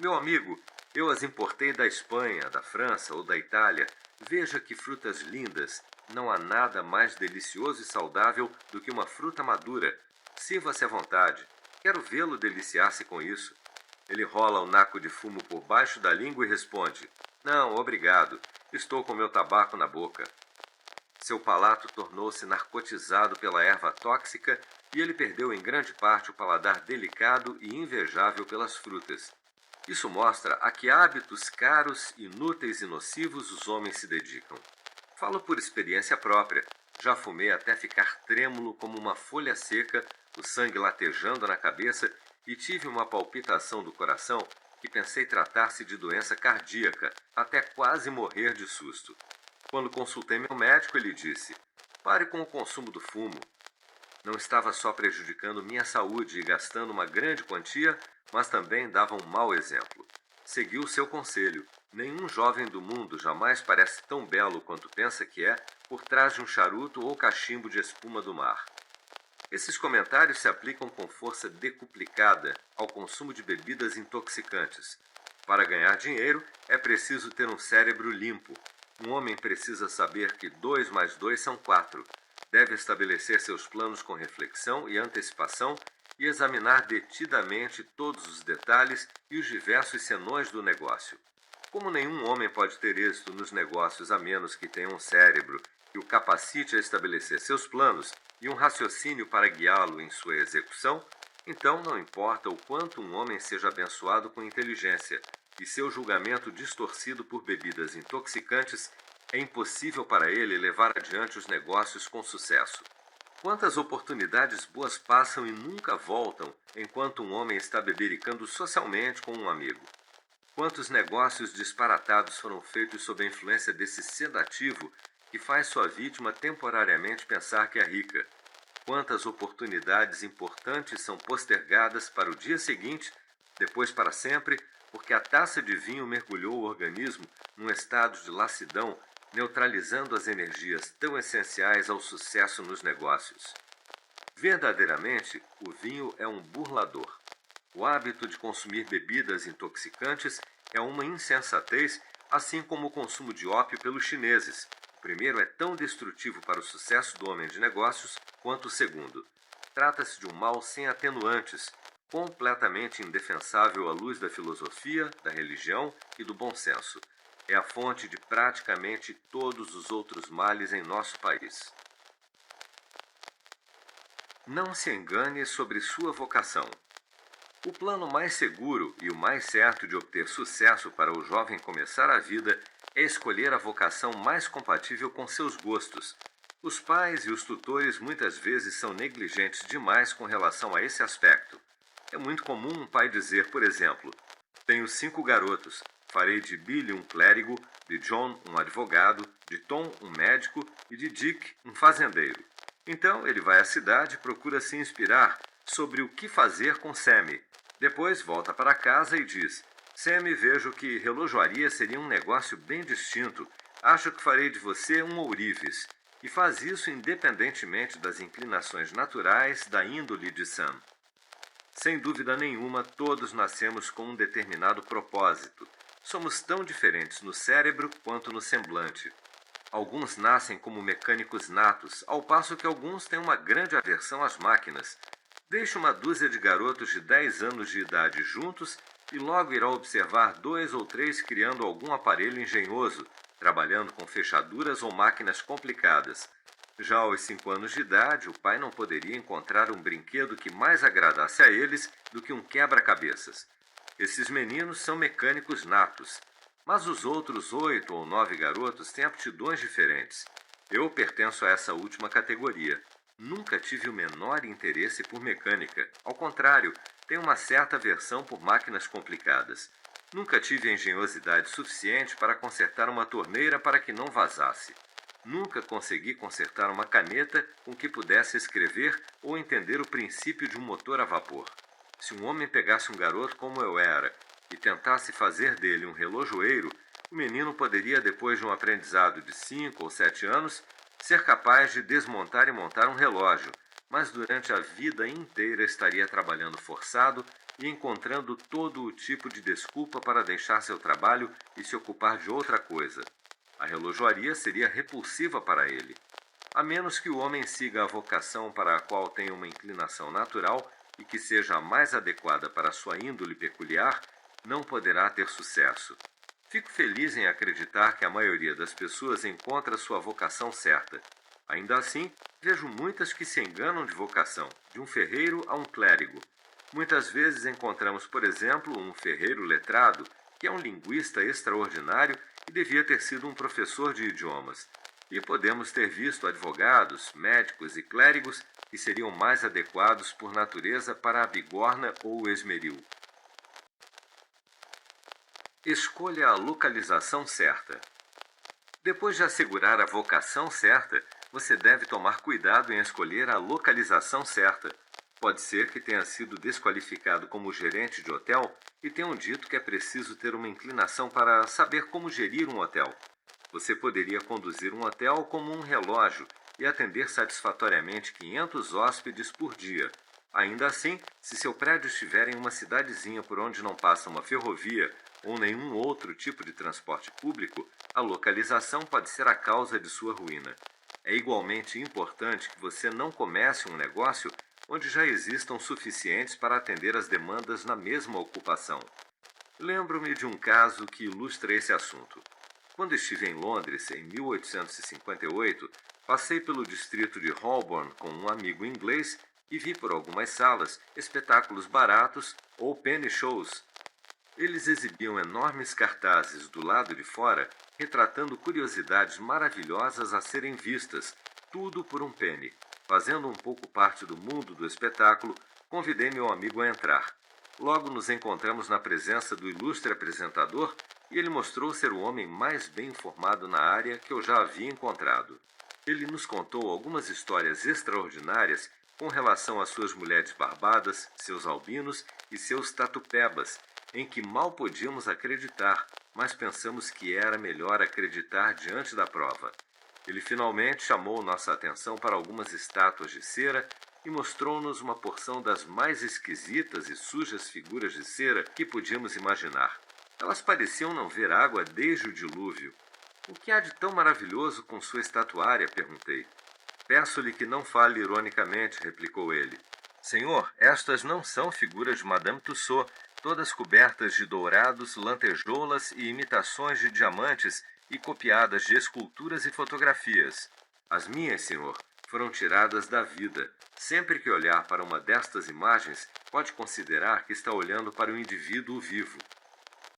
meu amigo, eu as importei da Espanha, da França ou da Itália. Veja que frutas lindas. Não há nada mais delicioso e saudável do que uma fruta madura. Sirva-se à vontade. Quero vê-lo deliciar-se com isso. Ele rola o naco de fumo por baixo da língua e responde: não, obrigado. Estou com meu tabaco na boca. Seu palato tornou-se narcotizado pela erva tóxica e ele perdeu em grande parte o paladar delicado e invejável pelas frutas. Isso mostra a que hábitos caros, inúteis e nocivos os homens se dedicam. Falo por experiência própria. Já fumei até ficar trêmulo como uma folha seca, o sangue latejando na cabeça, e tive uma palpitação do coração que pensei tratar-se de doença cardíaca, até quase morrer de susto. Quando consultei meu médico, ele disse: pare com o consumo do fumo. Não estava só prejudicando minha saúde e gastando uma grande quantia, mas também dava um mau exemplo. Segui o seu conselho. Nenhum jovem do mundo jamais parece tão belo quanto pensa que é por trás de um charuto ou cachimbo de espuma do mar. Esses comentários se aplicam com força decuplicada ao consumo de bebidas intoxicantes. Para ganhar dinheiro, é preciso ter um cérebro limpo. Um homem precisa saber que 2 mais 2 são 4. Deve estabelecer seus planos com reflexão e antecipação e examinar detidamente todos os detalhes e os diversos senões do negócio. Como nenhum homem pode ter êxito nos negócios a menos que tenha um cérebro que o capacite a estabelecer seus planos e um raciocínio para guiá-lo em sua execução, então não importa o quanto um homem seja abençoado com inteligência e seu julgamento distorcido por bebidas intoxicantes, é impossível para ele levar adiante os negócios com sucesso. Quantas oportunidades boas passam e nunca voltam enquanto um homem está bebericando socialmente com um amigo? Quantos negócios disparatados foram feitos sob a influência desse sedativo que faz sua vítima temporariamente pensar que é rica? Quantas oportunidades importantes são postergadas para o dia seguinte, depois para sempre, porque a taça de vinho mergulhou o organismo num estado de lassidão, neutralizando as energias tão essenciais ao sucesso nos negócios. Verdadeiramente, o vinho é um burlador. O hábito de consumir bebidas intoxicantes é uma insensatez, assim como o consumo de ópio pelos chineses. O primeiro é tão destrutivo para o sucesso do homem de negócios quanto o segundo. Trata-se de um mal sem atenuantes, completamente indefensável à luz da filosofia, da religião e do bom senso. É a fonte de praticamente todos os outros males em nosso país. Não se engane sobre sua vocação. O plano mais seguro e o mais certo de obter sucesso para o jovem começar a vida é escolher a vocação mais compatível com seus gostos. Os pais e os tutores muitas vezes são negligentes demais com relação a esse aspecto. É muito comum um pai dizer, por exemplo: tenho 5 garotos, farei de Billy um clérigo, de John um advogado, de Tom um médico e de Dick um fazendeiro. Então ele vai à cidade e procura se inspirar sobre o que fazer com Sammy. Depois volta para casa e diz: Sammy, vejo que relojoaria seria um negócio bem distinto. Acho que farei de você um ourives. E faz isso independentemente das inclinações naturais da índole de Sam. Sem dúvida nenhuma, todos nascemos com um determinado propósito. Somos tão diferentes no cérebro quanto no semblante. Alguns nascem como mecânicos natos, ao passo que alguns têm uma grande aversão às máquinas. Deixe uma dúzia de garotos de 10 anos de idade juntos e logo irá observar 2 ou 3 criando algum aparelho engenhoso, trabalhando com fechaduras ou máquinas complicadas. Já aos 5 anos de idade, o pai não poderia encontrar um brinquedo que mais agradasse a eles do que um quebra-cabeças. Esses meninos são mecânicos natos, mas os outros 8 ou 9 garotos têm aptidões diferentes. Eu pertenço a essa última categoria. Nunca tive o menor interesse por mecânica. Ao contrário, tenho uma certa aversão por máquinas complicadas. Nunca tive engenhosidade suficiente para consertar uma torneira para que não vazasse. Nunca consegui consertar uma caneta com que pudesse escrever ou entender o princípio de um motor a vapor. Se um homem pegasse um garoto como eu era e tentasse fazer dele um relojoeiro, o menino poderia, depois de um aprendizado de 5 ou 7 anos, ser capaz de desmontar e montar um relógio, mas durante a vida inteira estaria trabalhando forçado e encontrando todo o tipo de desculpa para deixar seu trabalho e se ocupar de outra coisa. A relojoaria seria repulsiva para ele. A menos que o homem siga a vocação para a qual tem uma inclinação natural e que seja a mais adequada para sua índole peculiar, não poderá ter sucesso. Fico feliz em acreditar que a maioria das pessoas encontra sua vocação certa. Ainda assim, vejo muitas que se enganam de vocação, de um ferreiro a um clérigo. Muitas vezes encontramos, por exemplo, um ferreiro letrado, que é um linguista extraordinário e devia ter sido um professor de idiomas. E podemos ter visto advogados, médicos e clérigos que seriam mais adequados por natureza para a bigorna ou o esmeril. Escolha a localização certa. Depois de assegurar a vocação certa, você deve tomar cuidado em escolher a localização certa. Pode ser que tenha sido desqualificado como gerente de hotel e tenham dito que é preciso ter uma inclinação para saber como gerir um hotel. Você poderia conduzir um hotel como um relógio e atender satisfatoriamente 500 hóspedes por dia. Ainda assim, se seu prédio estiver em uma cidadezinha por onde não passa uma ferrovia ou nenhum outro tipo de transporte público, a localização pode ser a causa de sua ruína. É igualmente importante que você não comece um negócio onde já existam suficientes para atender as demandas na mesma ocupação. Lembro-me de um caso que ilustra esse assunto. Quando estive em Londres, em 1858, passei pelo distrito de Holborn com um amigo inglês e vi por algumas salas espetáculos baratos ou penny shows. Eles exibiam enormes cartazes do lado de fora, retratando curiosidades maravilhosas a serem vistas, tudo por um penny. Fazendo um pouco parte do mundo do espetáculo, convidei meu amigo a entrar. Logo nos encontramos na presença do ilustre apresentador e ele mostrou ser o homem mais bem informado na área que eu já havia encontrado. Ele nos contou algumas histórias extraordinárias com relação às suas mulheres barbadas, seus albinos e seus tatupebas, em que mal podíamos acreditar, mas pensamos que era melhor acreditar diante da prova. Ele finalmente chamou nossa atenção para algumas estátuas de cera e mostrou-nos uma porção das mais esquisitas e sujas figuras de cera que podíamos imaginar. Elas pareciam não ver água desde o dilúvio. O que há de tão maravilhoso com sua estatuária? Perguntei. Peço-lhe que não fale ironicamente, replicou ele. Senhor, estas não são figuras de Madame Tussaud, todas cobertas de dourados, lantejoulas e imitações de diamantes e copiadas de esculturas e fotografias. As minhas, senhor, foram tiradas da vida. Sempre que olhar para uma destas imagens, pode considerar que está olhando para um indivíduo vivo.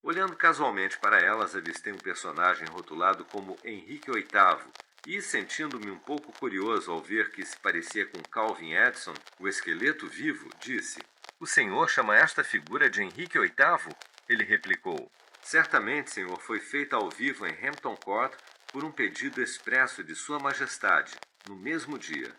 Olhando casualmente para elas, avistei um personagem rotulado como Henrique VIII, e, sentindo-me um pouco curioso ao ver que se parecia com Calvin Edson, o esqueleto vivo, disse: "O senhor chama esta figura de Henrique VIII?" Ele replicou: "Certamente, senhor, foi feita ao vivo em Hampton Court por um pedido expresso de Sua Majestade, no mesmo dia."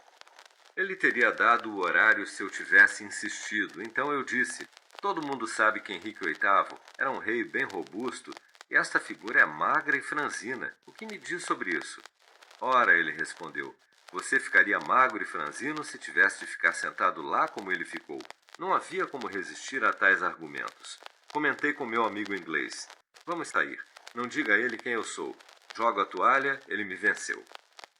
Ele teria dado o horário se eu tivesse insistido, então eu disse: "Todo mundo sabe que Henrique VIII era um rei bem robusto e esta figura é magra e franzina. O que me diz sobre isso?" "Ora," ele respondeu, "você ficaria magro e franzino se tivesse de ficar sentado lá como ele ficou." Não havia como resistir a tais argumentos. Comentei com meu amigo inglês: "Vamos sair. Não diga a ele quem eu sou." Jogo a toalha, ele me venceu.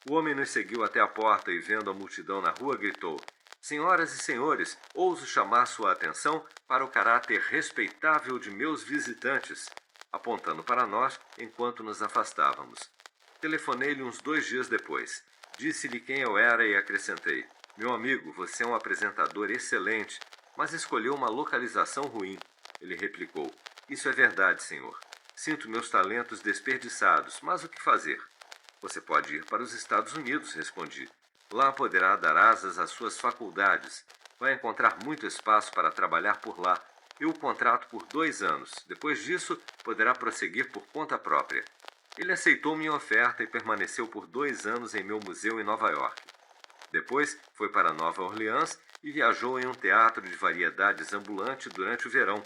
O homem nos seguiu até a porta e, vendo a multidão na rua, gritou: "Senhoras e senhores, ouso chamar sua atenção para o caráter respeitável de meus visitantes," apontando para nós enquanto nos afastávamos. Telefonei-lhe uns 2 dias depois. Disse-lhe quem eu era e acrescentei: meu amigo, você é um apresentador excelente, mas escolheu uma localização ruim. Ele replicou: isso é verdade, senhor. Sinto meus talentos desperdiçados, mas o que fazer? Você pode ir para os Estados Unidos, respondi. Lá poderá dar asas às suas faculdades. Vai encontrar muito espaço para trabalhar por lá. Eu o contrato por 2 anos. Depois disso, poderá prosseguir por conta própria. Ele aceitou minha oferta e permaneceu por 2 anos em meu museu em Nova York. Depois foi para Nova Orleans e viajou em um teatro de variedades ambulante durante o verão.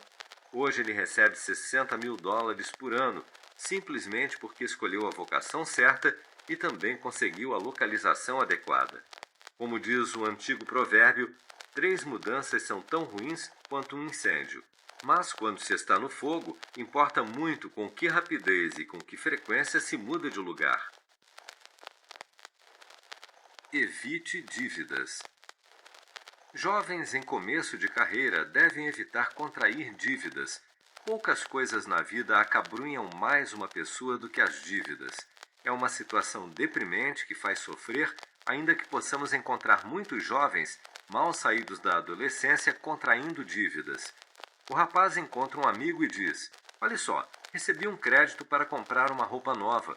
Hoje ele recebe $60.000 por ano, simplesmente porque escolheu a vocação certa e também conseguiu a localização adequada. Como diz o antigo provérbio, 3 mudanças são tão ruins quanto um incêndio. Mas quando se está no fogo, importa muito com que rapidez e com que frequência se muda de lugar. Evite dívidas. Jovens em começo de carreira devem evitar contrair dívidas. Poucas coisas na vida acabrunham mais uma pessoa do que as dívidas. É uma situação deprimente que faz sofrer, ainda que possamos encontrar muitos jovens mal saídos da adolescência contraindo dívidas. O rapaz encontra um amigo e diz: olha só, recebi um crédito para comprar uma roupa nova.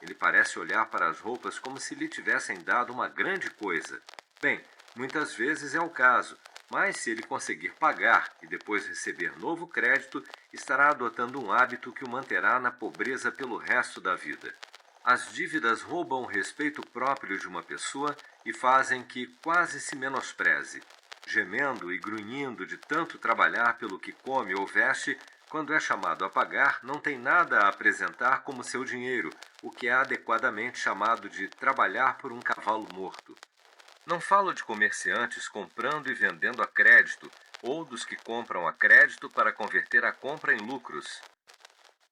Ele parece olhar para as roupas como se lhe tivessem dado uma grande coisa. Bem, muitas vezes é o caso, mas se ele conseguir pagar e depois receber novo crédito, estará adotando um hábito que o manterá na pobreza pelo resto da vida. As dívidas roubam o respeito próprio de uma pessoa e fazem que quase se menospreze. Gemendo e grunhindo de tanto trabalhar pelo que come ou veste, quando é chamado a pagar, não tem nada a apresentar como seu dinheiro, o que é adequadamente chamado de trabalhar por um cavalo morto. Não falo de comerciantes comprando e vendendo a crédito, ou dos que compram a crédito para converter a compra em lucros.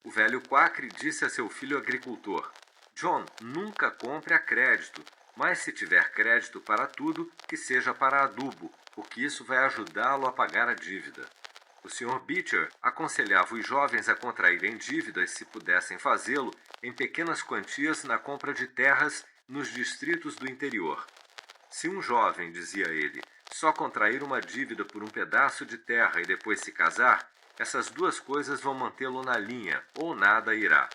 O velho Quacre disse a seu filho agricultor: John, nunca compre a crédito, mas se tiver crédito para tudo, que seja para adubo, porque isso vai ajudá-lo a pagar a dívida. O Sr. Beecher aconselhava os jovens a contraírem dívidas, se pudessem fazê-lo, em pequenas quantias na compra de terras nos distritos do interior. Se um jovem, dizia ele, só contrair uma dívida por um pedaço de terra e depois se casar, essas 2 coisas vão mantê-lo na linha, ou nada irá.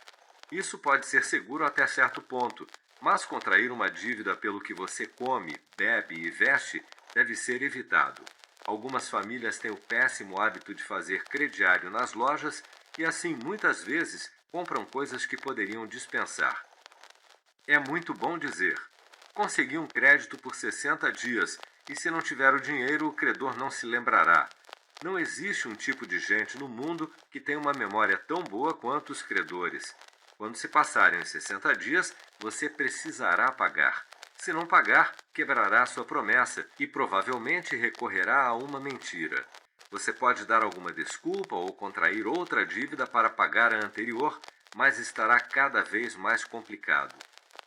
Isso pode ser seguro até certo ponto, mas contrair uma dívida pelo que você come, bebe e veste deve ser evitado. Algumas famílias têm o péssimo hábito de fazer crediário nas lojas e assim muitas vezes compram coisas que poderiam dispensar. É muito bom dizer: consegui um crédito por 60 dias e se não tiver o dinheiro o credor não se lembrará. Não existe um tipo de gente no mundo que tenha uma memória tão boa quanto os credores. Quando se passarem os 60 dias, você precisará pagar. Se não pagar, quebrará sua promessa e provavelmente recorrerá a uma mentira. Você pode dar alguma desculpa ou contrair outra dívida para pagar a anterior, mas estará cada vez mais complicado.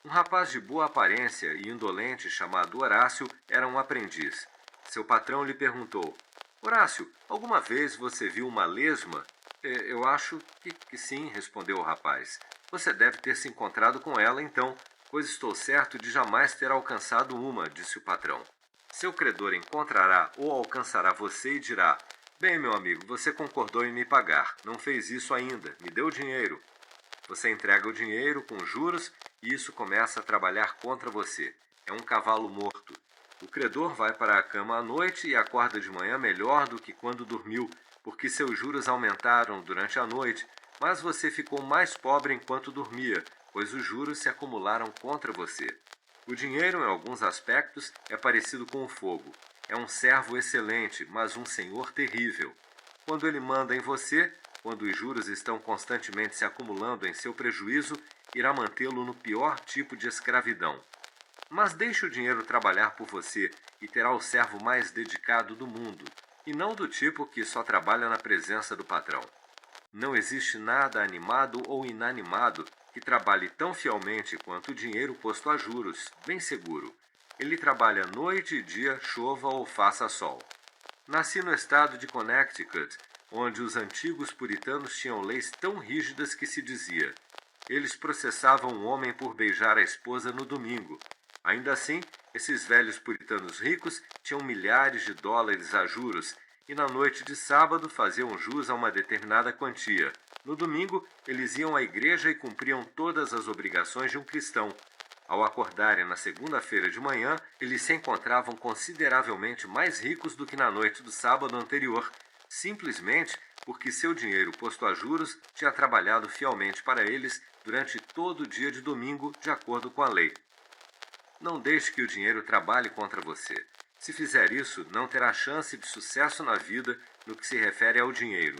Um rapaz de boa aparência e indolente chamado Horácio era um aprendiz. Seu patrão lhe perguntou: Horácio, alguma vez você viu uma lesma? Eu acho que sim, respondeu o rapaz. Você deve ter se encontrado com ela então, pois estou certo de jamais ter alcançado uma, disse o patrão. Seu credor encontrará ou alcançará você e dirá: bem, meu amigo, você concordou em me pagar, não fez isso ainda, me deu dinheiro. Você entrega o dinheiro com juros e isso começa a trabalhar contra você. É um cavalo morto. O credor vai para a cama à noite e acorda de manhã melhor do que quando dormiu, porque seus juros aumentaram durante a noite, mas você ficou mais pobre enquanto dormia, pois os juros se acumularam contra você. O dinheiro, em alguns aspectos, é parecido com o fogo. É um servo excelente, mas um senhor terrível. Quando ele manda em você, quando os juros estão constantemente se acumulando em seu prejuízo, irá mantê-lo no pior tipo de escravidão. Mas deixe o dinheiro trabalhar por você e terá o servo mais dedicado do mundo, e não do tipo que só trabalha na presença do patrão. Não existe nada animado ou inanimado que trabalhe tão fielmente quanto o dinheiro posto a juros, bem seguro. Ele trabalha noite e dia, chova ou faça sol. Nasci no estado de Connecticut, onde os antigos puritanos tinham leis tão rígidas que se dizia: eles processavam um homem por beijar a esposa no domingo. Ainda assim, esses velhos puritanos ricos tinham milhares de dólares a juros e na noite de sábado faziam jus a uma determinada quantia. No domingo, eles iam à igreja e cumpriam todas as obrigações de um cristão. Ao acordarem na segunda-feira de manhã, eles se encontravam consideravelmente mais ricos do que na noite do sábado anterior, simplesmente porque seu dinheiro posto a juros tinha trabalhado fielmente para eles durante todo o dia de domingo, de acordo com a lei. Não deixe que o dinheiro trabalhe contra você. Se fizer isso, não terá chance de sucesso na vida no que se refere ao dinheiro.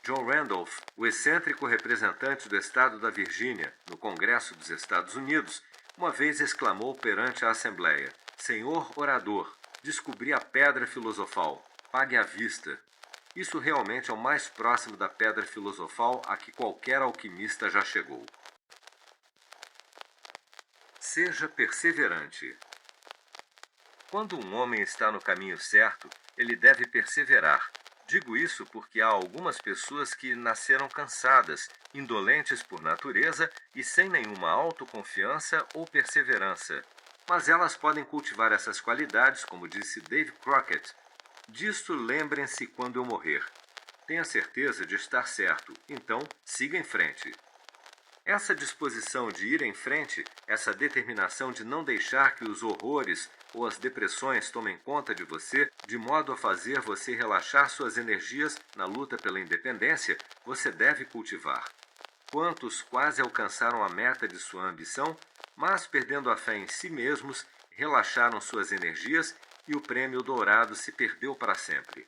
John Randolph, o excêntrico representante do estado da Virgínia no Congresso dos Estados Unidos, uma vez exclamou perante a Assembleia: Senhor orador, descobri a pedra filosofal. Pague à vista. Isso realmente é o mais próximo da pedra filosofal a que qualquer alquimista já chegou. Seja perseverante. Quando um homem está no caminho certo, ele deve perseverar. Digo isso porque há algumas pessoas que nasceram cansadas, indolentes por natureza e sem nenhuma autoconfiança ou perseverança. Mas elas podem cultivar essas qualidades, como disse Dave Crockett. Disto lembrem-se quando eu morrer. Tenha certeza de estar certo, então siga em frente. Essa disposição de ir em frente, essa determinação de não deixar que os horrores ou as depressões tomem conta de você, de modo a fazer você relaxar suas energias na luta pela independência, você deve cultivar. Quantos quase alcançaram a meta de sua ambição, mas perdendo a fé em si mesmos, relaxaram suas energias e o prêmio dourado se perdeu para sempre.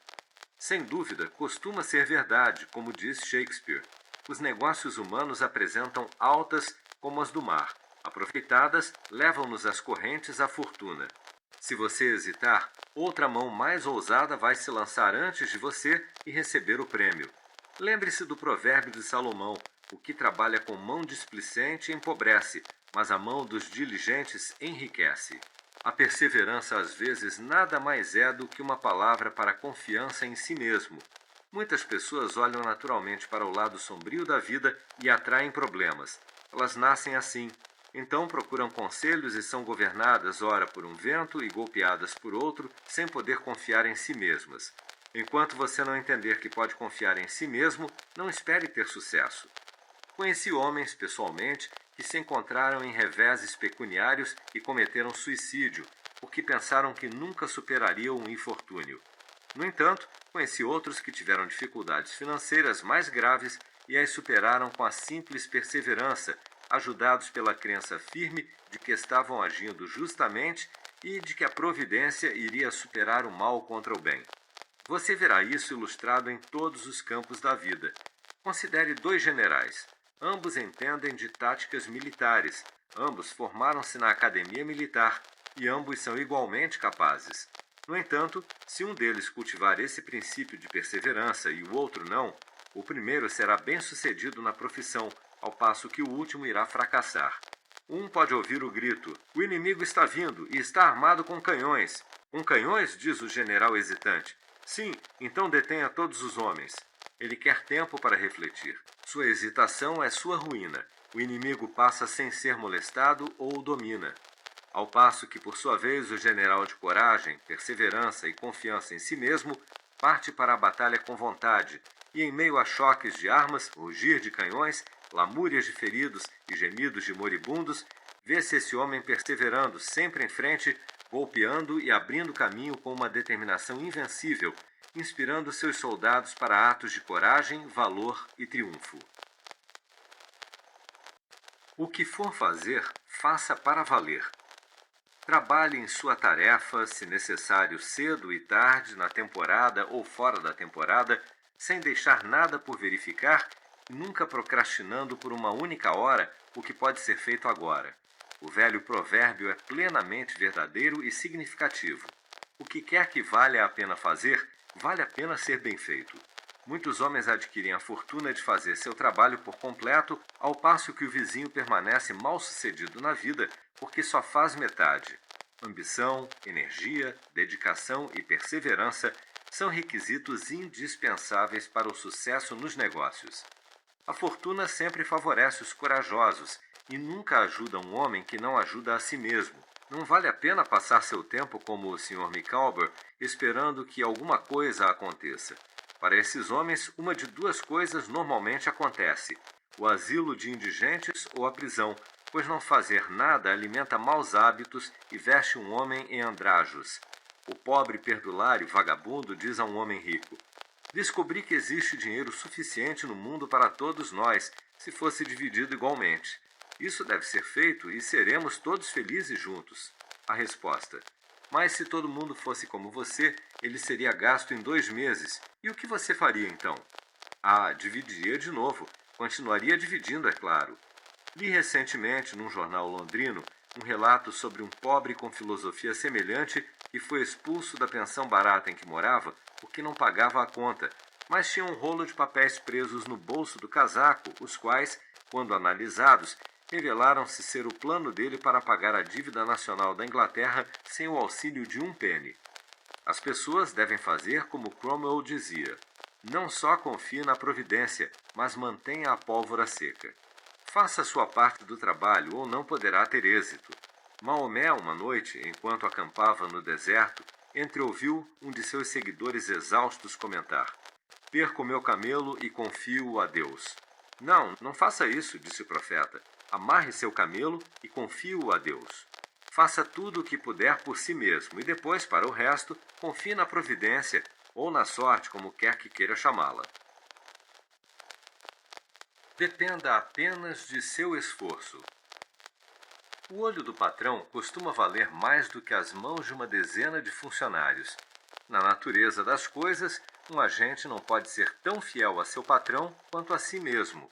Sem dúvida, costuma ser verdade, como diz Shakespeare. Os negócios humanos apresentam altas como as do mar. Aproveitadas, levam-nos as correntes à fortuna. Se você hesitar, outra mão mais ousada vai se lançar antes de você e receber o prêmio. Lembre-se do provérbio de Salomão: o que trabalha com mão displicente empobrece, mas a mão dos diligentes enriquece. A perseverança às vezes nada mais é do que uma palavra para a confiança em si mesmo. Muitas pessoas olham naturalmente para o lado sombrio da vida e atraem problemas. Elas nascem assim. Então procuram conselhos e são governadas ora por um vento e golpeadas por outro, sem poder confiar em si mesmas. Enquanto você não entender que pode confiar em si mesmo, não espere ter sucesso. Conheci homens, pessoalmente, que se encontraram em reveses pecuniários e cometeram suicídio, porque pensaram que nunca superariam um infortúnio. No entanto, conheci outros que tiveram dificuldades financeiras mais graves e as superaram com a simples perseverança, ajudados pela crença firme de que estavam agindo justamente e de que a providência iria superar o mal contra o bem. Você verá isso ilustrado em todos os campos da vida. Considere dois generais. Ambos entendem de táticas militares, ambos formaram-se na academia militar e ambos são igualmente capazes. No entanto, se um deles cultivar esse princípio de perseverança e o outro não, o primeiro será bem-sucedido na profissão, ao passo que o último irá fracassar. Um pode ouvir o grito: "O inimigo está vindo e está armado com canhões." "Com canhões?" diz o general hesitante. "Sim, então detenha todos os homens." Ele quer tempo para refletir. Sua hesitação é sua ruína. O inimigo passa sem ser molestado ou o domina. Ao passo que, por sua vez, o general de coragem, perseverança e confiança em si mesmo parte para a batalha com vontade e, em meio a choques de armas, rugir de canhões, lamúrias de feridos e gemidos de moribundos, vê-se esse homem perseverando sempre em frente, golpeando e abrindo caminho com uma determinação invencível, inspirando seus soldados para atos de coragem, valor e triunfo. O que for fazer, faça para valer. Trabalhe em sua tarefa, se necessário cedo e tarde, na temporada ou fora da temporada, sem deixar nada por verificar e nunca procrastinando por uma única hora o que pode ser feito agora. O velho provérbio é plenamente verdadeiro e significativo. O que quer que valha a pena fazer, vale a pena ser bem feito. Muitos homens adquirem a fortuna de fazer seu trabalho por completo, ao passo que o vizinho permanece mal-sucedido na vida porque só faz metade. Ambição, energia, dedicação e perseverança são requisitos indispensáveis para o sucesso nos negócios. A fortuna sempre favorece os corajosos e nunca ajuda um homem que não ajuda a si mesmo. Não vale a pena passar seu tempo como o Sr. Micawber esperando que alguma coisa aconteça. Para esses homens, uma de duas coisas normalmente acontece: o asilo de indigentes ou a prisão, pois não fazer nada alimenta maus hábitos e veste um homem em andrajos. O pobre perdulário vagabundo diz a um homem rico: descobri que existe dinheiro suficiente no mundo para todos nós, se fosse dividido igualmente. Isso deve ser feito e seremos todos felizes juntos. A resposta: mas se todo mundo fosse como você, ele seria gasto em 2 meses. E o que você faria então? Ah, dividiria de novo. Continuaria dividindo, é claro. Li recentemente, num jornal londrino, um relato sobre um pobre com filosofia semelhante que foi expulso da pensão barata em que morava porque não pagava a conta, mas tinha um rolo de papéis presos no bolso do casaco, os quais, quando analisados, revelaram-se ser o plano dele para pagar a dívida nacional da Inglaterra sem o auxílio de um penny. As pessoas devem fazer como Cromwell dizia: não só confie na providência, mas mantenha a pólvora seca. Faça sua parte do trabalho ou não poderá ter êxito. Maomé, uma noite, enquanto acampava no deserto, entreouviu um de seus seguidores exaustos comentar: perco meu camelo e confio a Deus. Não, não faça isso, disse o profeta. Amarre seu camelo e confie-o a Deus. Faça tudo o que puder por si mesmo e depois, para o resto, confie na providência ou na sorte, como quer que queira chamá-la. Dependa apenas de seu esforço. O olho do patrão costuma valer mais do que as mãos de uma dezena de funcionários. Na natureza das coisas, um agente não pode ser tão fiel a seu patrão quanto a si mesmo.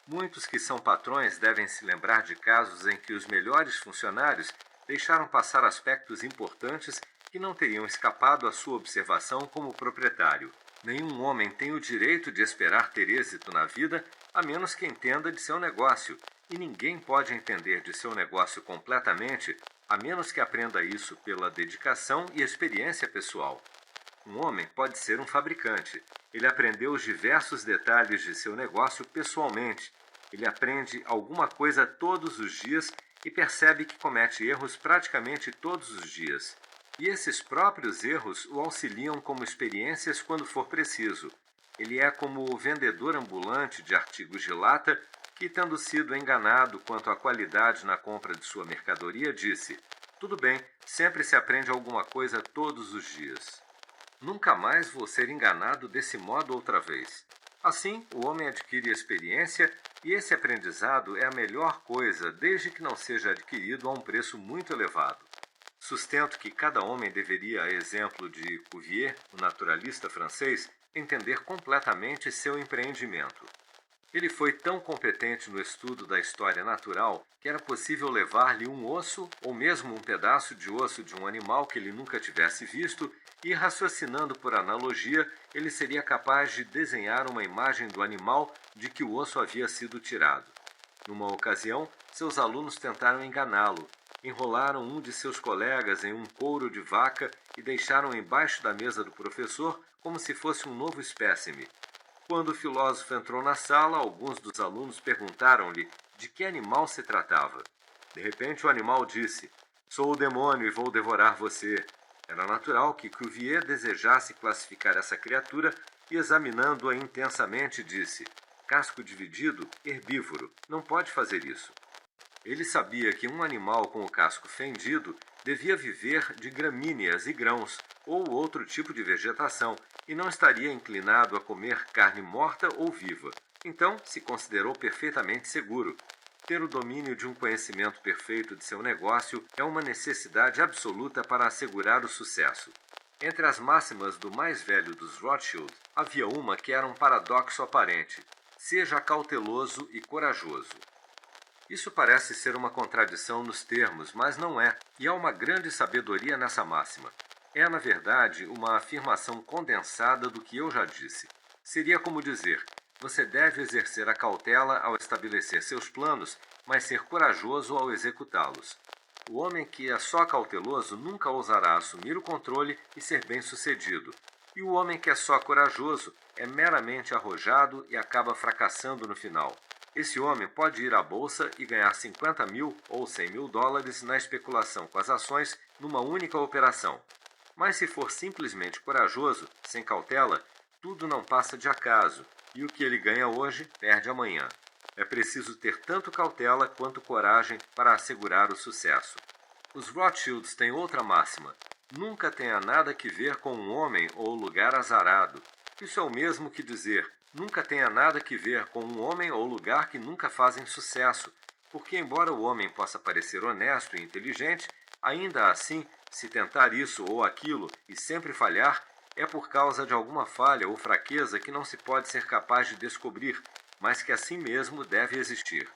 Muitos que são patrões devem se lembrar de casos em que os melhores funcionários deixaram passar aspectos importantes que não teriam escapado à sua observação como proprietário. Nenhum homem tem o direito de esperar ter êxito na vida a menos que entenda de seu negócio, e ninguém pode entender de seu negócio completamente a menos que aprenda isso pela dedicação e experiência pessoal. Um homem pode ser um fabricante. Ele aprendeu os diversos detalhes de seu negócio pessoalmente. Ele aprende alguma coisa todos os dias e percebe que comete erros praticamente todos os dias. E esses próprios erros o auxiliam como experiências quando for preciso. Ele é como o vendedor ambulante de artigos de lata que, tendo sido enganado quanto à qualidade na compra de sua mercadoria, disse: tudo bem, sempre se aprende alguma coisa todos os dias. Nunca mais vou ser enganado desse modo outra vez. Assim, o homem adquire experiência e esse aprendizado é a melhor coisa desde que não seja adquirido a um preço muito elevado. Sustento que cada homem deveria, a exemplo de Cuvier, o naturalista francês, entender completamente seu empreendimento. Ele foi tão competente no estudo da história natural que era possível levar-lhe um osso ou mesmo um pedaço de osso de um animal que ele nunca tivesse visto e, raciocinando por analogia, ele seria capaz de desenhar uma imagem do animal de que o osso havia sido tirado. Numa ocasião, seus alunos tentaram enganá-lo. Enrolaram um de seus colegas em um couro de vaca e deixaram embaixo da mesa do professor como se fosse um novo espécime. Quando o filósofo entrou na sala, alguns dos alunos perguntaram-lhe de que animal se tratava. De repente o animal disse: sou o demônio e vou devorar você. Era natural que Cuvier desejasse classificar essa criatura e, examinando-a intensamente, disse: casco dividido, herbívoro, não pode fazer isso. Ele sabia que um animal com o casco fendido devia viver de gramíneas e grãos, ou outro tipo de vegetação, e não estaria inclinado a comer carne morta ou viva. Então, se considerou perfeitamente seguro. Ter o domínio de um conhecimento perfeito de seu negócio é uma necessidade absoluta para assegurar o sucesso. Entre as máximas do mais velho dos Rothschild, havia uma que era um paradoxo aparente: seja cauteloso e corajoso. Isso parece ser uma contradição nos termos, mas não é, e há uma grande sabedoria nessa máxima. É, na verdade, uma afirmação condensada do que eu já disse. Seria como dizer: você deve exercer a cautela ao estabelecer seus planos, mas ser corajoso ao executá-los. O homem que é só cauteloso nunca ousará assumir o controle e ser bem-sucedido. E o homem que é só corajoso é meramente arrojado e acaba fracassando no final. Esse homem pode ir à bolsa e ganhar 50 mil ou 100 mil dólares na especulação com as ações numa única operação. Mas se for simplesmente corajoso, sem cautela, tudo não passa de acaso, e o que ele ganha hoje, perde amanhã. É preciso ter tanto cautela quanto coragem para assegurar o sucesso. Os Rothschilds têm outra máxima: nunca tenha nada que ver com um homem ou lugar azarado. Isso é o mesmo que dizer: nunca tenha nada que ver com um homem ou lugar que nunca fazem sucesso, porque embora o homem possa parecer honesto e inteligente, ainda assim, se tentar isso ou aquilo e sempre falhar, é por causa de alguma falha ou fraqueza que não se pode ser capaz de descobrir, mas que assim mesmo deve existir.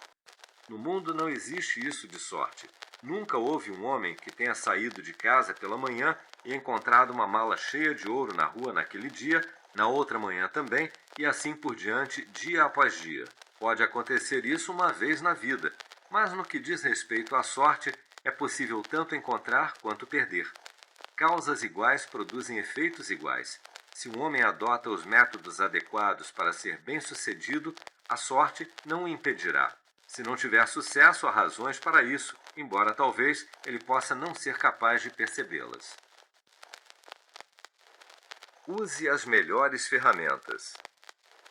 No mundo não existe isso de sorte. Nunca houve um homem que tenha saído de casa pela manhã e encontrado uma mala cheia de ouro na rua naquele dia, na outra manhã também, e assim por diante, dia após dia. Pode acontecer isso uma vez na vida, mas no que diz respeito à sorte, é possível tanto encontrar quanto perder. Causas iguais produzem efeitos iguais. Se um homem adota os métodos adequados para ser bem-sucedido, a sorte não o impedirá. Se não tiver sucesso, há razões para isso, embora talvez ele possa não ser capaz de percebê-las. Use as melhores ferramentas.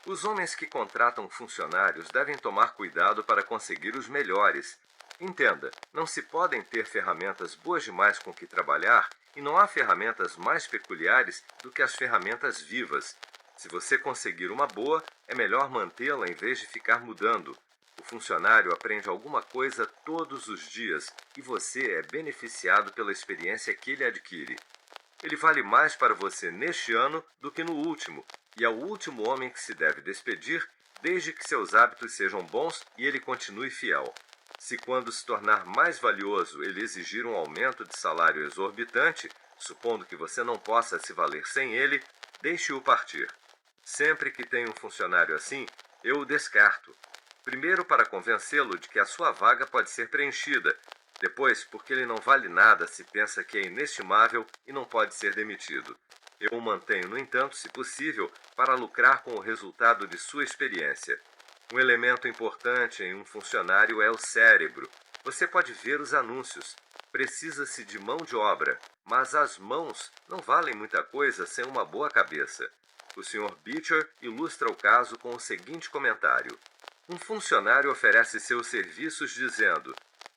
Os homens que contratam funcionários devem tomar cuidado para conseguir os melhores. Entenda, não se podem ter ferramentas boas demais com que trabalhar e não há ferramentas mais peculiares do que as ferramentas vivas. Se você conseguir uma boa, é melhor mantê-la em vez de ficar mudando. O funcionário aprende alguma coisa todos os dias e você é beneficiado pela experiência que ele adquire. Ele vale mais para você neste ano do que no último, e é o último homem que se deve despedir, desde que seus hábitos sejam bons e ele continue fiel. Se quando se tornar mais valioso ele exigir um aumento de salário exorbitante, supondo que você não possa se valer sem ele, deixe-o partir. Sempre que tem um funcionário assim, eu o descarto. Primeiro, para convencê-lo de que a sua vaga pode ser preenchida. Depois, porque ele não vale nada se pensa que é inestimável e não pode ser demitido. Eu o mantenho, no entanto, se possível, para lucrar com o resultado de sua experiência. Um elemento importante em um funcionário é o cérebro. Você pode ver os anúncios. Precisa-se de mão de obra, mas as mãos não valem muita coisa sem uma boa cabeça. O Sr. Beecher ilustra o caso com o seguinte comentário: um funcionário oferece seus serviços dizendo: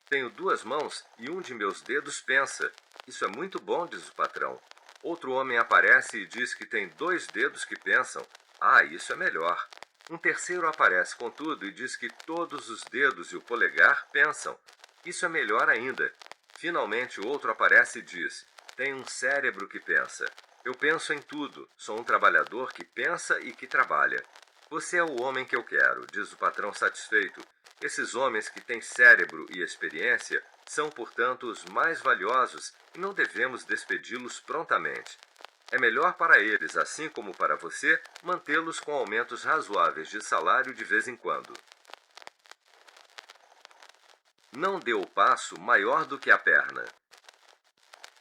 tenho 2 mãos e um de meus dedos pensa. Isso é muito bom, diz o patrão. Outro homem aparece e diz que tem 2 dedos que pensam. Ah, isso é melhor. Um terceiro aparece, contudo, e diz que todos os dedos e o polegar pensam. Isso é melhor ainda. Finalmente, outro aparece e diz: tenho um cérebro que pensa. Eu penso em tudo. Sou um trabalhador que pensa e que trabalha. Você é o homem que eu quero, diz o patrão satisfeito. Esses homens que têm cérebro e experiência são, portanto, os mais valiosos e não devemos despedi-los prontamente. É melhor para eles, assim como para você, mantê-los com aumentos razoáveis de salário de vez em quando. Não dê o passo maior do que a perna.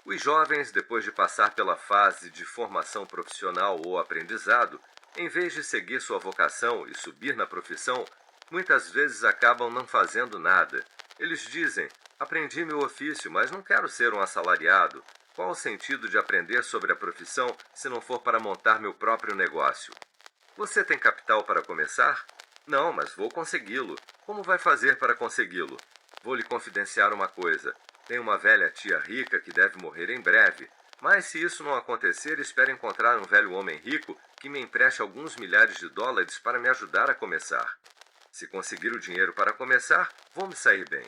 Os jovens, depois de passar pela fase de formação profissional ou aprendizado, em vez de seguir sua vocação e subir na profissão, muitas vezes acabam não fazendo nada. Eles dizem: aprendi meu ofício, mas não quero ser um assalariado. Qual o sentido de aprender sobre a profissão se não for para montar meu próprio negócio? Você tem capital para começar? Não, mas vou consegui-lo. Como vai fazer para consegui-lo? Vou lhe confidenciar uma coisa. Tenho uma velha tia rica que deve morrer em breve. Mas se isso não acontecer, espero encontrar um velho homem rico que me empreste alguns milhares de dólares para me ajudar a começar. Se conseguir o dinheiro para começar, vou me sair bem.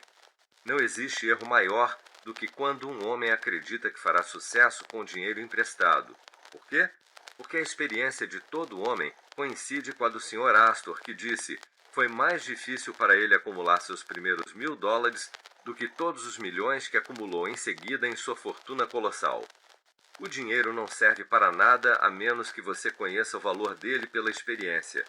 Não existe erro maior do que quando um homem acredita que fará sucesso com dinheiro emprestado. Por quê? Porque a experiência de todo homem coincide com a do Sr. Astor, que disse: foi mais difícil para ele acumular seus primeiros $1.000 do que todos os milhões que acumulou em seguida em sua fortuna colossal. O dinheiro não serve para nada a menos que você conheça o valor dele pela experiência.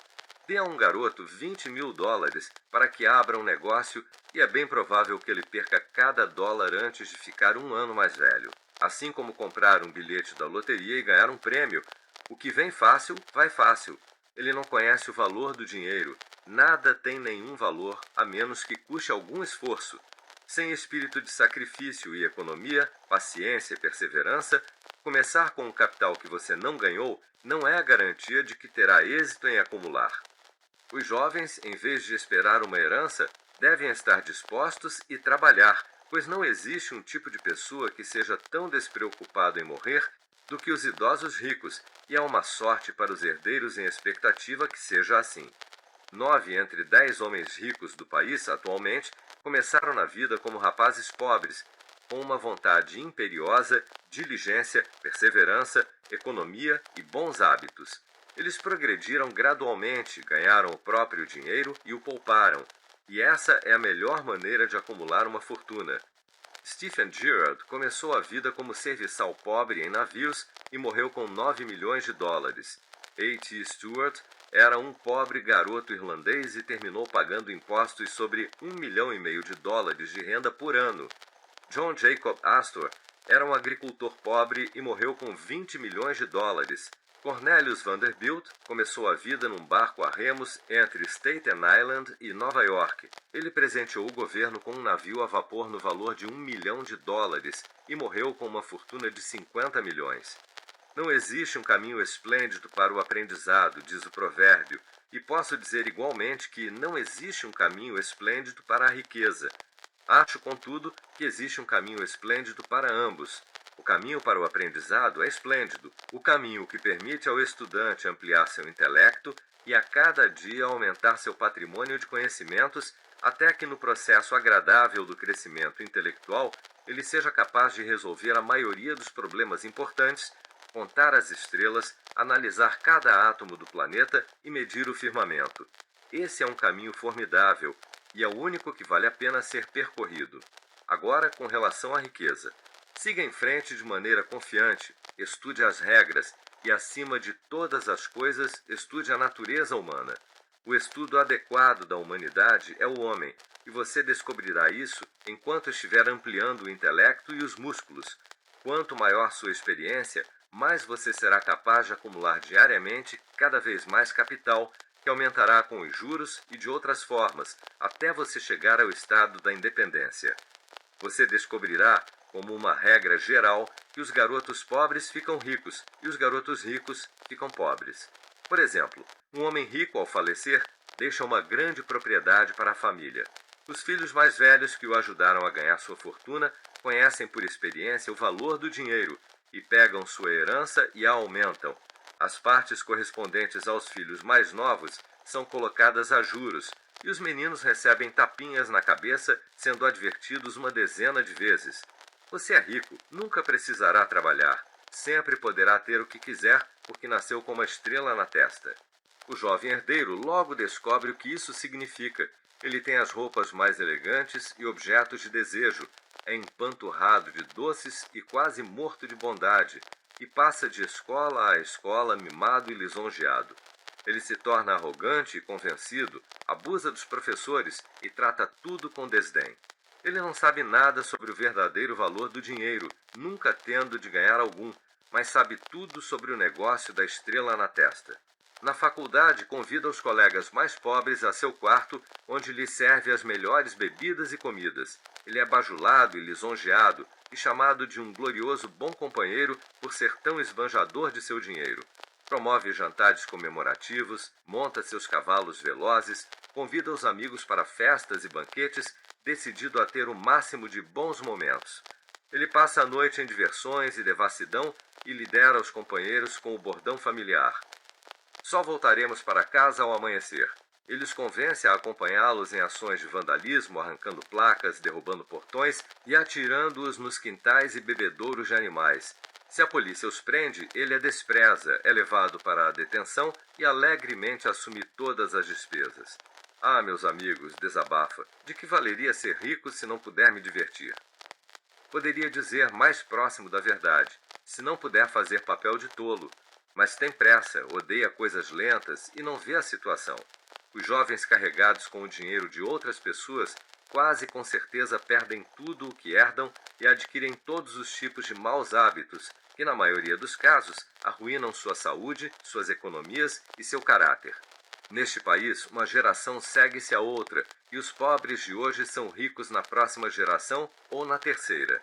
Dê a um garoto $20.000 para que abra um negócio e é bem provável que ele perca cada dólar antes de ficar 1 ano mais velho. Assim como comprar um bilhete da loteria e ganhar um prêmio. O que vem fácil, vai fácil. Ele não conhece o valor do dinheiro. Nada tem nenhum valor a menos que custe algum esforço. Sem espírito de sacrifício e economia, paciência e perseverança, começar com um capital que você não ganhou não é a garantia de que terá êxito em acumular. Os jovens, em vez de esperar uma herança, devem estar dispostos e trabalhar, pois não existe um tipo de pessoa que seja tão despreocupado em morrer do que os idosos ricos, e é uma sorte para os herdeiros em expectativa que seja assim. 9 entre 10 homens ricos do país, atualmente, começaram na vida como rapazes pobres, com uma vontade imperiosa, diligência, perseverança, economia e bons hábitos. Eles progrediram gradualmente, ganharam o próprio dinheiro e o pouparam, e essa é a melhor maneira de acumular uma fortuna. Stephen Girard começou a vida como serviçal pobre em navios e morreu com 9 milhões de dólares. A.T. Stewart era um pobre garoto irlandês e terminou pagando impostos sobre 1,5 milhão de dólares de renda por ano. John Jacob Astor era um agricultor pobre e morreu com 20 milhões de dólares. Cornelius Vanderbilt começou a vida num barco a remos entre Staten Island e Nova York. Ele presenteou o governo com um navio a vapor no valor de 1 milhão de dólares e morreu com uma fortuna de 50 milhões. Não existe um caminho esplêndido para o aprendizado, diz o provérbio, e posso dizer igualmente que não existe um caminho esplêndido para a riqueza. Acho, contudo, que existe um caminho esplêndido para ambos. O caminho para o aprendizado é esplêndido, o caminho que permite ao estudante ampliar seu intelecto e a cada dia aumentar seu patrimônio de conhecimentos, até que no processo agradável do crescimento intelectual ele seja capaz de resolver a maioria dos problemas importantes, contar as estrelas, analisar cada átomo do planeta e medir o firmamento. Esse é um caminho formidável e é o único que vale a pena ser percorrido. Agora, com relação à riqueza. Siga em frente de maneira confiante, estude as regras e, acima de todas as coisas, estude a natureza humana. O estudo adequado da humanidade é o homem, e você descobrirá isso enquanto estiver ampliando o intelecto e os músculos. Quanto maior sua experiência, mais você será capaz de acumular diariamente cada vez mais capital, que aumentará com os juros e de outras formas, até você chegar ao estado da independência. Você descobrirá, como uma regra geral, que os garotos pobres ficam ricos e os garotos ricos ficam pobres. Por exemplo, um homem rico, ao falecer, deixa uma grande propriedade para a família. Os filhos mais velhos que o ajudaram a ganhar sua fortuna conhecem por experiência o valor do dinheiro e pegam sua herança e a aumentam. As partes correspondentes aos filhos mais novos são colocadas a juros, e os meninos recebem tapinhas na cabeça, sendo advertidos uma dezena de vezes. Você é rico, nunca precisará trabalhar, sempre poderá ter o que quiser, porque nasceu com uma estrela na testa. O jovem herdeiro logo descobre o que isso significa. Ele tem as roupas mais elegantes e objetos de desejo, é empanturrado de doces e quase morto de bondade, e passa de escola a escola mimado e lisonjeado. Ele se torna arrogante e convencido, abusa dos professores e trata tudo com desdém. Ele não sabe nada sobre o verdadeiro valor do dinheiro, nunca tendo de ganhar algum, mas sabe tudo sobre o negócio da estrela na testa. Na faculdade, convida os colegas mais pobres a seu quarto, onde lhe serve as melhores bebidas e comidas. Ele é bajulado e lisonjeado, e chamado de um glorioso bom companheiro por ser tão esbanjador de seu dinheiro. Promove jantares comemorativos, monta seus cavalos velozes, convida os amigos para festas e banquetes, decidido a ter o máximo de bons momentos. Ele passa a noite em diversões e devassidão e lidera os companheiros com o bordão familiar. Só voltaremos para casa ao amanhecer. Ele os convence a acompanhá-los em ações de vandalismo, arrancando placas, derrubando portões e atirando-os nos quintais e bebedouros de animais. Se a polícia os prende, ele a despreza, é levado para a detenção e alegremente assume todas as despesas. Ah, meus amigos, desabafa, de que valeria ser rico se não puder me divertir? Poderia dizer mais próximo da verdade, se não puder fazer papel de tolo, mas tem pressa, odeia coisas lentas e não vê a situação. Os jovens carregados com o dinheiro de outras pessoas quase com certeza perdem tudo o que herdam e adquirem todos os tipos de maus hábitos, que na maioria dos casos arruinam sua saúde, suas economias e seu caráter. Neste país, uma geração segue-se a outra, e os pobres de hoje são ricos na próxima geração ou na terceira.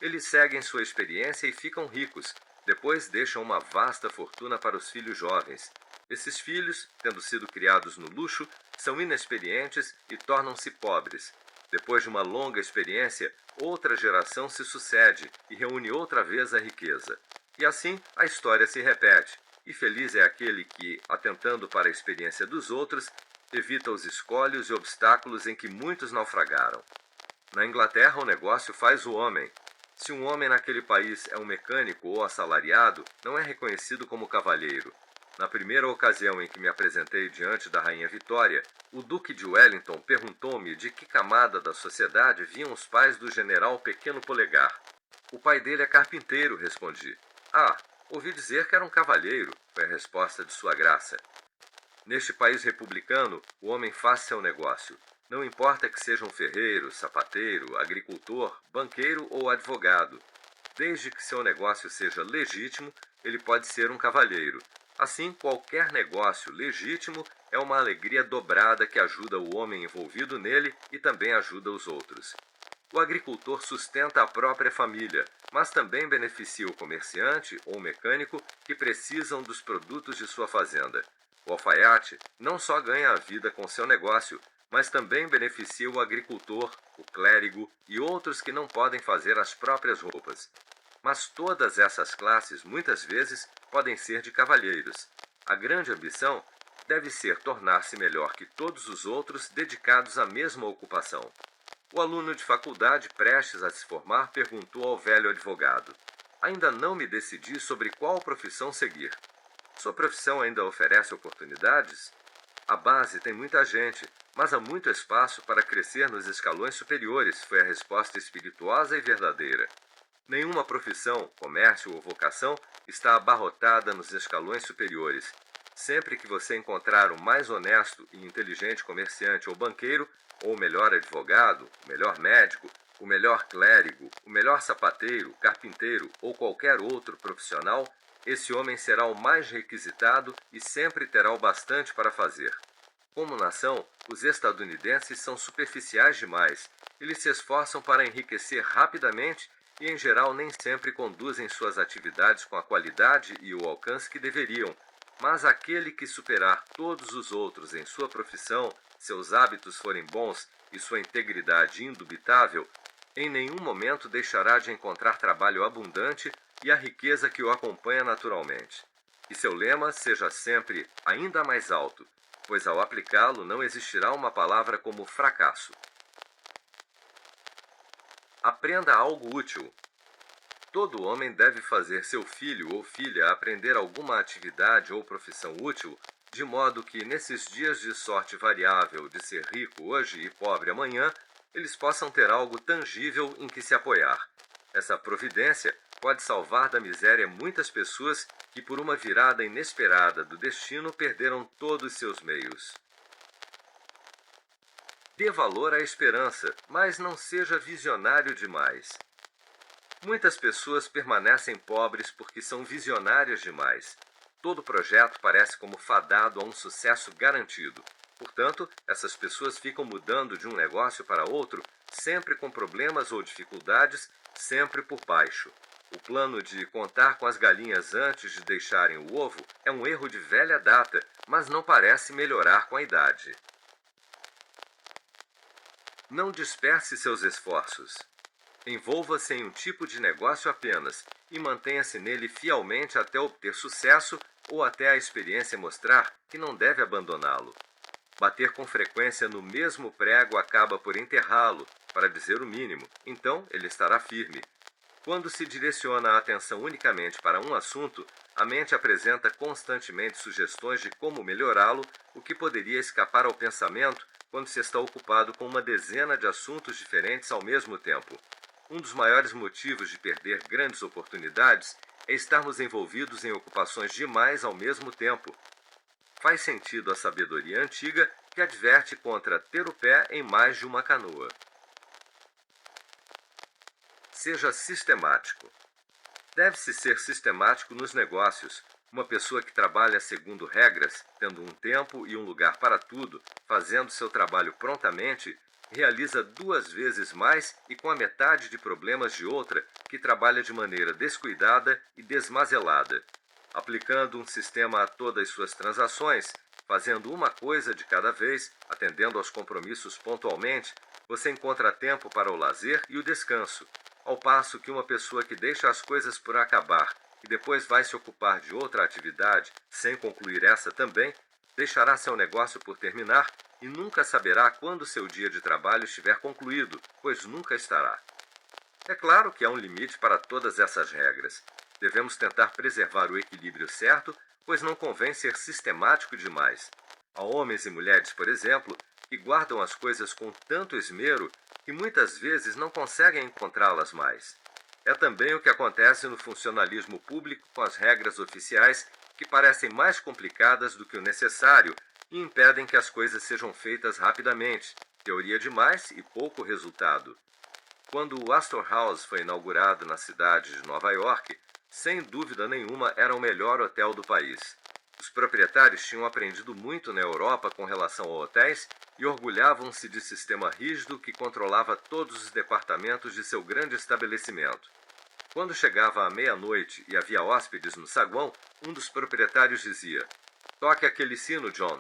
Eles seguem sua experiência e ficam ricos, depois deixam uma vasta fortuna para os filhos jovens. Esses filhos, tendo sido criados no luxo, são inexperientes e tornam-se pobres. Depois de uma longa experiência, outra geração se sucede e reúne outra vez a riqueza. E assim a história se repete. E feliz é aquele que, atentando para a experiência dos outros, evita os escolhos e obstáculos em que muitos naufragaram. Na Inglaterra, o negócio faz o homem. Se um homem naquele país é um mecânico ou assalariado, não é reconhecido como cavalheiro. Na primeira ocasião em que me apresentei diante da Rainha Vitória, o Duque de Wellington perguntou-me de que camada da sociedade vinham os pais do general Pequeno Polegar. O pai dele é carpinteiro, respondi. Ah, ouvi dizer que era um cavalheiro, foi a resposta de Sua Graça. Neste país republicano, o homem faz seu negócio. Não importa que seja um ferreiro, sapateiro, agricultor, banqueiro ou advogado. Desde que seu negócio seja legítimo, ele pode ser um cavalheiro. Assim, qualquer negócio legítimo é uma alegria dobrada que ajuda o homem envolvido nele e também ajuda os outros. O agricultor sustenta a própria família, mas também beneficia o comerciante ou mecânico que precisam dos produtos de sua fazenda. O alfaiate não só ganha a vida com seu negócio, mas também beneficia o agricultor, o clérigo e outros que não podem fazer as próprias roupas. Mas todas essas classes, muitas vezes, podem ser de cavalheiros. A grande ambição deve ser tornar-se melhor que todos os outros dedicados à mesma ocupação. O aluno de faculdade prestes a se formar perguntou ao velho advogado: Ainda não me decidi sobre qual profissão seguir. Sua profissão ainda oferece oportunidades? A base tem muita gente, mas há muito espaço para crescer nos escalões superiores, foi a resposta espirituosa e verdadeira. Nenhuma profissão, comércio ou vocação está abarrotada nos escalões superiores. Sempre que você encontrar o mais honesto e inteligente comerciante ou banqueiro, ou o melhor advogado, o melhor médico, o melhor clérigo, o melhor sapateiro, carpinteiro ou qualquer outro profissional, esse homem será o mais requisitado e sempre terá o bastante para fazer. Como nação, os estadunidenses são superficiais demais. Eles se esforçam para enriquecer rapidamente e, em geral, nem sempre conduzem suas atividades com a qualidade e o alcance que deveriam. Mas aquele que superar todos os outros em sua profissão, seus hábitos forem bons e sua integridade indubitável, em nenhum momento deixará de encontrar trabalho abundante e a riqueza que o acompanha naturalmente. Que seu lema seja sempre ainda mais alto, pois ao aplicá-lo não existirá uma palavra como fracasso. Aprenda algo útil. Todo homem deve fazer seu filho ou filha aprender alguma atividade ou profissão útil, de modo que, nesses dias de sorte variável de ser rico hoje e pobre amanhã, eles possam ter algo tangível em que se apoiar. Essa providência pode salvar da miséria muitas pessoas que, por uma virada inesperada do destino, perderam todos seus meios. Dê valor à esperança, mas não seja visionário demais. Muitas pessoas permanecem pobres porque são visionárias demais. Todo projeto parece como fadado a um sucesso garantido. Portanto, essas pessoas ficam mudando de um negócio para outro, sempre com problemas ou dificuldades, sempre por baixo. O plano de contar com as galinhas antes de deixarem o ovo é um erro de velha data, mas não parece melhorar com a idade. Não disperse seus esforços. Envolva-se em um tipo de negócio apenas e mantenha-se nele fielmente até obter sucesso ou até a experiência mostrar que não deve abandoná-lo. Bater com frequência no mesmo prego acaba por enterrá-lo, para dizer o mínimo, então ele estará firme. Quando se direciona a atenção unicamente para um assunto, a mente apresenta constantemente sugestões de como melhorá-lo, o que poderia escapar ao pensamento quando se está ocupado com uma dezena de assuntos diferentes ao mesmo tempo. Um dos maiores motivos de perder grandes oportunidades é estarmos envolvidos em ocupações demais ao mesmo tempo. Faz sentido a sabedoria antiga que adverte contra ter o pé em mais de uma canoa. Seja sistemático. Deve-se ser sistemático nos negócios. Uma pessoa que trabalha segundo regras, tendo um tempo e um lugar para tudo, fazendo seu trabalho prontamente, realiza 2 vezes mais e com a metade de problemas de outra que trabalha de maneira descuidada e desmazelada. Aplicando um sistema a todas suas transações, fazendo uma coisa de cada vez, atendendo aos compromissos pontualmente, você encontra tempo para o lazer e o descanso, ao passo que uma pessoa que deixa as coisas por acabar e depois vai se ocupar de outra atividade, sem concluir essa também, deixará seu negócio por terminar e nunca saberá quando seu dia de trabalho estiver concluído, pois nunca estará. É claro que há um limite para todas essas regras. Devemos tentar preservar o equilíbrio certo, pois não convém ser sistemático demais. Há homens e mulheres, por exemplo, que guardam as coisas com tanto esmero que muitas vezes não conseguem encontrá-las mais. É também o que acontece no funcionalismo público com as regras oficiais, que parecem mais complicadas do que o necessário e impedem que as coisas sejam feitas rapidamente. Teoria demais e pouco resultado. Quando o Astor House foi inaugurado na cidade de Nova York, sem dúvida nenhuma era o melhor hotel do país. Os proprietários tinham aprendido muito na Europa com relação a hotéis e orgulhavam-se de sistema rígido que controlava todos os departamentos de seu grande estabelecimento. Quando chegava à meia-noite e havia hóspedes no saguão, um dos proprietários dizia: "Toque aquele sino, John."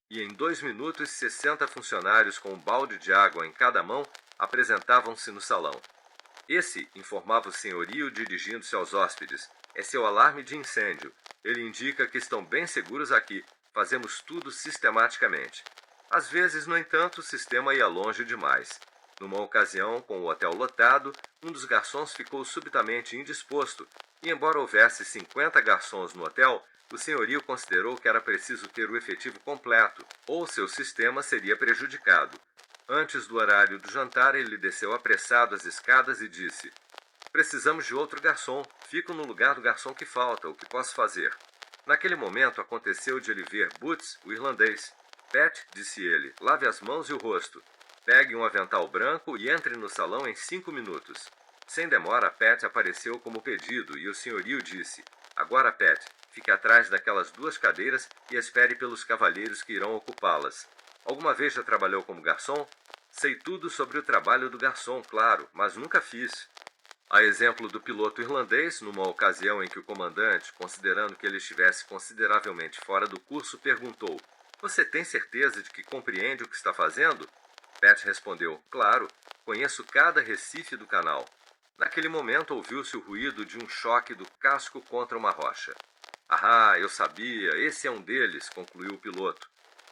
E em 2 minutos, 60 funcionários com um balde de água em cada mão apresentavam-se no salão. Esse, informava o senhorio dirigindo-se aos hóspedes, é seu alarme de incêndio. Ele indica que estão bem seguros aqui. Fazemos tudo sistematicamente. Às vezes, no entanto, o sistema ia longe demais. Numa ocasião, com o hotel lotado, um dos garçons ficou subitamente indisposto, e embora houvesse 50 garçons no hotel, o senhorio considerou que era preciso ter o efetivo completo, ou seu sistema seria prejudicado. Antes do horário do jantar, ele desceu apressado as escadas e disse: "Precisamos de outro garçom. Fico no lugar do garçom que falta. O que posso fazer?" Naquele momento, aconteceu de ele ver Boots, o irlandês. "Pat", disse ele, "lave as mãos e o rosto. Pegue um avental branco e entre no salão em 5 minutos." Sem demora, Pat apareceu como pedido e o senhorio disse: "Agora, Pat, fique atrás daquelas 2 cadeiras e espere pelos cavalheiros que irão ocupá-las. Alguma vez já trabalhou como garçom?" "Sei tudo sobre o trabalho do garçom, claro, mas nunca fiz." A exemplo do piloto irlandês, numa ocasião em que o comandante, considerando que ele estivesse consideravelmente fora do curso, perguntou: "Você tem certeza de que compreende o que está fazendo?" Pat respondeu: "Claro, conheço cada recife do canal." Naquele momento ouviu-se o ruído de um choque do casco contra uma rocha. "Ah, eu sabia, esse é um deles", concluiu o piloto.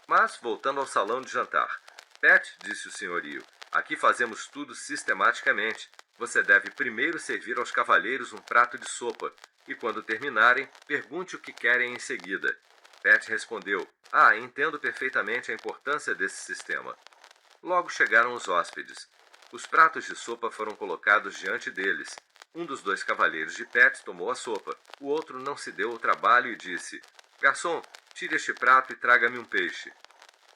Mas, voltando ao salão de jantar: "Pat", disse o senhorio, "aqui fazemos tudo sistematicamente. Você deve primeiro servir aos cavalheiros um prato de sopa, e quando terminarem, pergunte o que querem em seguida." Pat respondeu: "Ah, entendo perfeitamente a importância desse sistema." Logo chegaram os hóspedes. Os pratos de sopa foram colocados diante deles. Um dos 2 cavalheiros de Pat tomou a sopa. O outro não se deu o trabalho e disse: "Garçom, tire este prato e traga-me um peixe."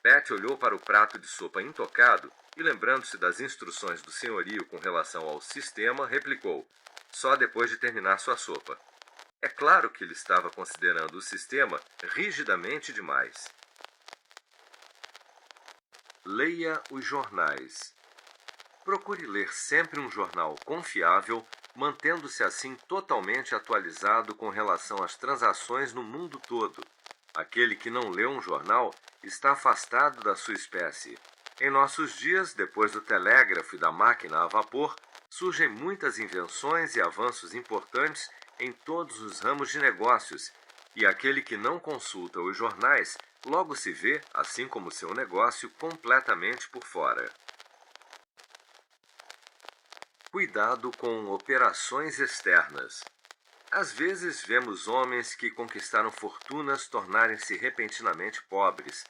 Pat olhou para o prato de sopa intocado e, lembrando-se das instruções do senhorio com relação ao sistema, replicou: "Só depois de terminar sua sopa." É claro que ele estava considerando o sistema rigidamente demais. Leia os jornais. Procure ler sempre um jornal confiável, mantendo-se assim totalmente atualizado com relação às transações no mundo todo. Aquele que não lê um jornal está afastado da sua espécie. Em nossos dias, depois do telégrafo e da máquina a vapor, surgem muitas invenções e avanços importantes em todos os ramos de negócios, e aquele que não consulta os jornais logo se vê, assim como seu negócio, completamente por fora. Cuidado com operações externas. Às vezes vemos homens que conquistaram fortunas tornarem-se repentinamente pobres.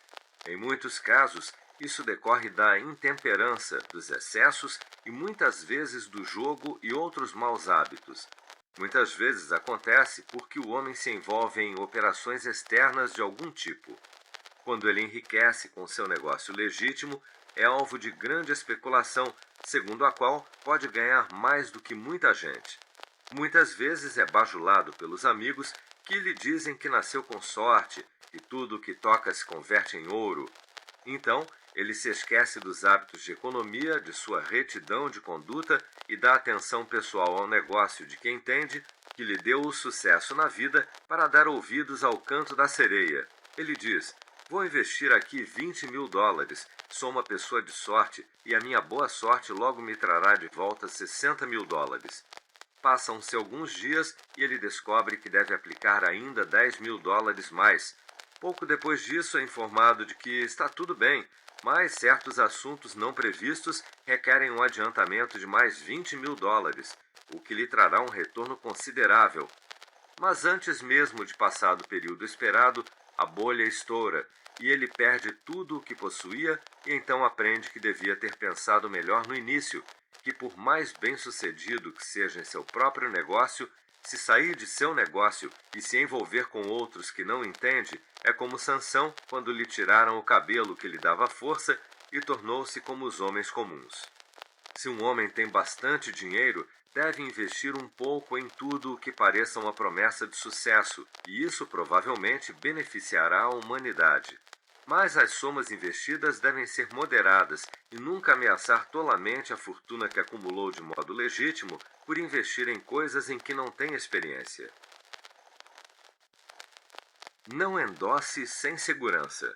Em muitos casos, isso decorre da intemperança, dos excessos e muitas vezes do jogo e outros maus hábitos. Muitas vezes acontece porque o homem se envolve em operações externas de algum tipo. Quando ele enriquece com seu negócio legítimo, é alvo de grande especulação, segundo a qual pode ganhar mais do que muita gente. Muitas vezes é bajulado pelos amigos que lhe dizem que nasceu com sorte, que tudo o que toca se converte em ouro. Então, ele se esquece dos hábitos de economia, de sua retidão de conduta e da atenção pessoal ao negócio de quem entende que lhe deu o sucesso na vida para dar ouvidos ao canto da sereia. Ele diz: vou investir aqui $20.000, sou uma pessoa de sorte e a minha boa sorte logo me trará de volta $60.000. Passam-se alguns dias e ele descobre que deve aplicar ainda $10.000 mais. Pouco depois disso é informado de que está tudo bem, mas certos assuntos não previstos requerem um adiantamento de mais $20.000, o que lhe trará um retorno considerável. Mas antes mesmo de passar do período esperado, a bolha estoura e ele perde tudo o que possuía e então aprende que devia ter pensado melhor no início, que por mais bem-sucedido que seja em seu próprio negócio, se sair de seu negócio e se envolver com outros que não entende, é como Sansão quando lhe tiraram o cabelo que lhe dava força e tornou-se como os homens comuns. Se um homem tem bastante dinheiro, deve investir um pouco em tudo o que pareça uma promessa de sucesso, e isso provavelmente beneficiará a humanidade. Mas as somas investidas devem ser moderadas e nunca ameaçar tolamente a fortuna que acumulou de modo legítimo por investir em coisas em que não tem experiência. Não endosse sem segurança.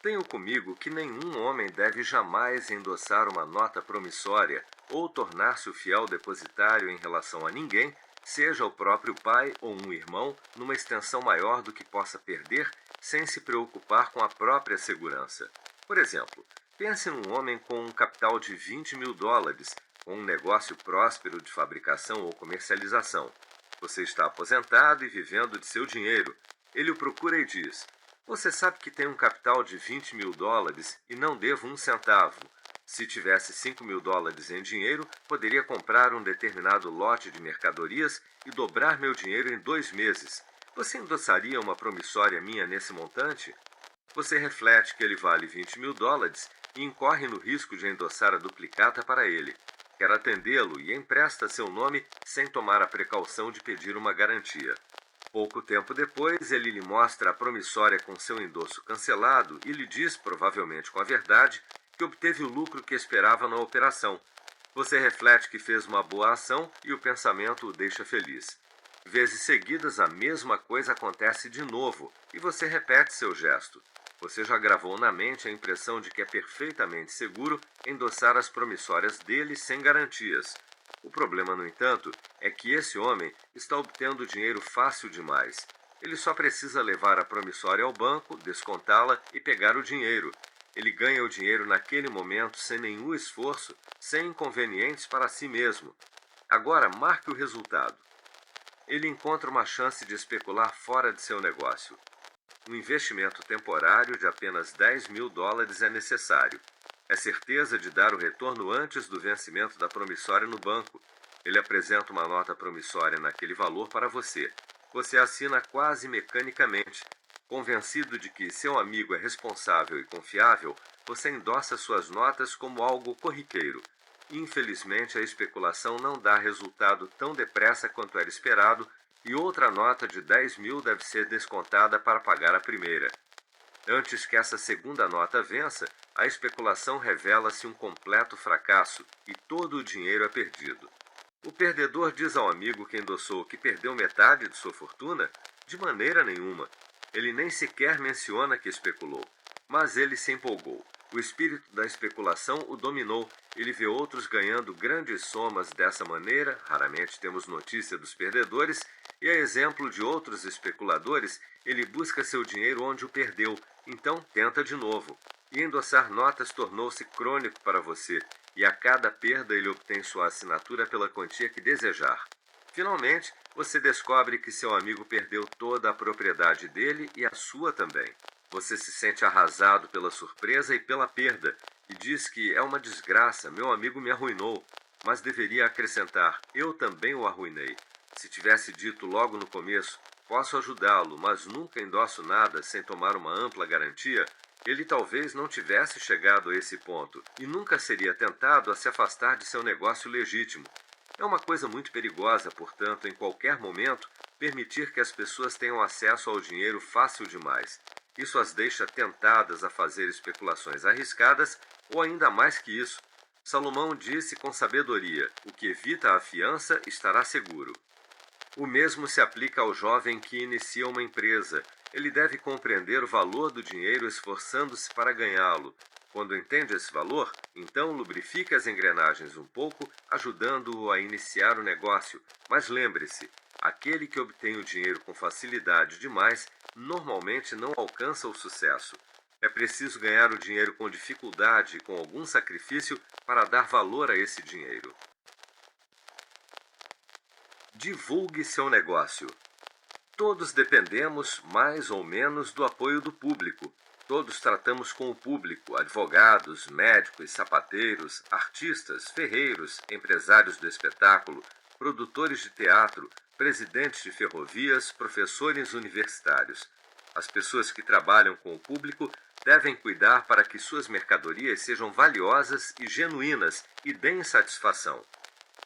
Tenho comigo que nenhum homem deve jamais endossar uma nota promissória ou tornar-se o fiel depositário em relação a ninguém, seja o próprio pai ou um irmão, numa extensão maior do que possa perder, sem se preocupar com a própria segurança. Por exemplo, pense num homem com um capital de $20.000, com um negócio próspero de fabricação ou comercialização. Você está aposentado e vivendo de seu dinheiro. Ele o procura e diz: você sabe que tem um capital de $20.000 e não devo um centavo. Se tivesse $5.000 em dinheiro, poderia comprar um determinado lote de mercadorias e dobrar meu dinheiro em 2 meses. Você endossaria uma promissória minha nesse montante? Você reflete que ele vale $20.000 e incorre no risco de endossar a duplicata para ele. Quer atendê-lo e empresta seu nome sem tomar a precaução de pedir uma garantia. Pouco tempo depois, ele lhe mostra a promissória com seu endosso cancelado e lhe diz, provavelmente com a verdade, que obteve o lucro que esperava na operação. Você reflete que fez uma boa ação e o pensamento o deixa feliz. Vezes seguidas, a mesma coisa acontece de novo e você repete seu gesto. Você já gravou na mente a impressão de que é perfeitamente seguro endossar as promissórias dele sem garantias. O problema, no entanto, é que esse homem está obtendo dinheiro fácil demais. Ele só precisa levar a promissória ao banco, descontá-la e pegar o dinheiro. Ele ganha o dinheiro naquele momento sem nenhum esforço, sem inconvenientes para si mesmo. Agora, marque o resultado. Ele encontra uma chance de especular fora de seu negócio. Um investimento temporário de apenas $10.000 é necessário. É certeza de dar o retorno antes do vencimento da promissória no banco. Ele apresenta uma nota promissória naquele valor para você. Você assina quase mecanicamente. Convencido de que seu amigo é responsável e confiável, você endossa suas notas como algo corriqueiro. Infelizmente, a especulação não dá resultado tão depressa quanto era esperado e outra nota de 10.000 deve ser descontada para pagar a primeira. Antes que essa segunda nota vença, a especulação revela-se um completo fracasso e todo o dinheiro é perdido. O perdedor diz ao amigo que endossou que perdeu metade de sua fortuna? De maneira nenhuma. Ele nem sequer menciona que especulou. Mas ele se empolgou. O espírito da especulação o dominou. Ele vê outros ganhando grandes somas dessa maneira, raramente temos notícia dos perdedores, e a exemplo de outros especuladores, ele busca seu dinheiro onde o perdeu, então tenta de novo. E endossar notas tornou-se crônico para você, e a cada perda ele obtém sua assinatura pela quantia que desejar. Finalmente, você descobre que seu amigo perdeu toda a propriedade dele e a sua também. Você se sente arrasado pela surpresa e pela perda, e diz que é uma desgraça, meu amigo me arruinou, mas deveria acrescentar, eu também o arruinei. Se tivesse dito logo no começo, posso ajudá-lo, mas nunca endosso nada sem tomar uma ampla garantia, ele talvez não tivesse chegado a esse ponto e nunca seria tentado a se afastar de seu negócio legítimo. É uma coisa muito perigosa, portanto, em qualquer momento, permitir que as pessoas tenham acesso ao dinheiro fácil demais. Isso as deixa tentadas a fazer especulações arriscadas ou ainda mais que isso. Salomão disse com sabedoria: o que evita a fiança estará seguro. O mesmo se aplica ao jovem que inicia uma empresa. Ele deve compreender o valor do dinheiro esforçando-se para ganhá-lo. Quando entende esse valor, então lubrifique as engrenagens um pouco, ajudando-o a iniciar o negócio. Mas lembre-se, aquele que obtém o dinheiro com facilidade demais normalmente não alcança o sucesso. É preciso ganhar o dinheiro com dificuldade e com algum sacrifício para dar valor a esse dinheiro. Divulgue seu negócio. Todos dependemos, mais ou menos, do apoio do público. Todos tratamos com o público: advogados, médicos, sapateiros, artistas, ferreiros, empresários do espetáculo, produtores de teatro, presidentes de ferrovias, professores universitários. As pessoas que trabalham com o público devem cuidar para que suas mercadorias sejam valiosas e genuínas e deem satisfação.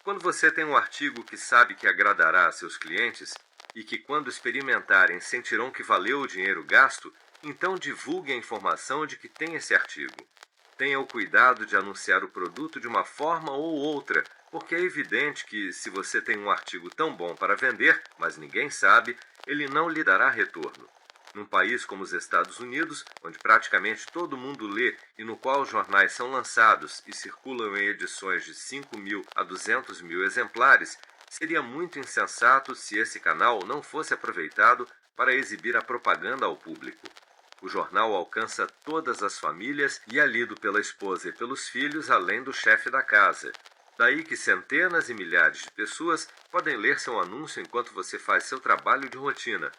Quando você tem um artigo que sabe que agradará a seus clientes e que, quando experimentarem, sentirão que valeu o dinheiro gasto, então divulgue a informação de que tem esse artigo. Tenha o cuidado de anunciar o produto de uma forma ou outra, porque é evidente que, se você tem um artigo tão bom para vender, mas ninguém sabe, ele não lhe dará retorno. Num país como os Estados Unidos, onde praticamente todo mundo lê e no qual os jornais são lançados e circulam em edições de 5.000 a 200.000 exemplares, seria muito insensato se esse canal não fosse aproveitado para exibir a propaganda ao público. O jornal alcança todas as famílias e é lido pela esposa e pelos filhos, além do chefe da casa. Daí que centenas e milhares de pessoas podem ler seu anúncio enquanto você faz seu trabalho de rotina.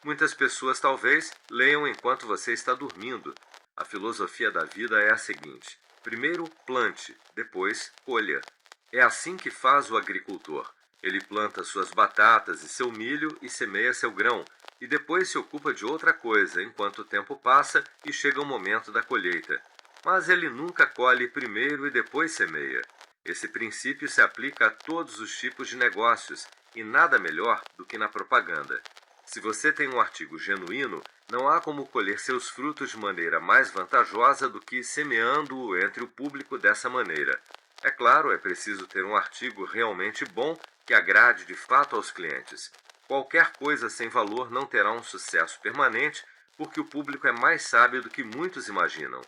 Muitas pessoas talvez leiam enquanto você está dormindo. A filosofia da vida é a seguinte: primeiro plante, depois colha. É assim que faz o agricultor. Ele planta suas batatas e seu milho e semeia seu grão, e depois se ocupa de outra coisa enquanto o tempo passa e chega o momento da colheita. Mas ele nunca colhe primeiro e depois semeia. Esse princípio se aplica a todos os tipos de negócios, e nada melhor do que na propaganda. Se você tem um artigo genuíno, não há como colher seus frutos de maneira mais vantajosa do que semeando-o entre o público dessa maneira. É claro, é preciso ter um artigo realmente bom que agrade de fato aos clientes. Qualquer coisa sem valor não terá um sucesso permanente, porque o público é mais sábio do que muitos imaginam.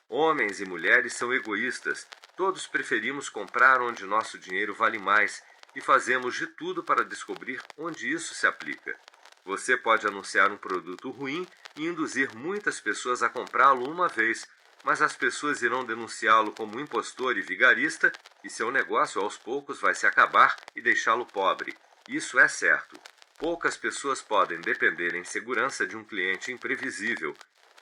Homens e mulheres são egoístas. Todos preferimos comprar onde nosso dinheiro vale mais e fazemos de tudo para descobrir onde isso se aplica. Você pode anunciar um produto ruim e induzir muitas pessoas a comprá-lo uma vez, mas as pessoas irão denunciá-lo como impostor e vigarista, e seu negócio aos poucos vai se acabar e deixá-lo pobre. Isso é certo. Poucas pessoas podem depender em segurança de um cliente imprevisível.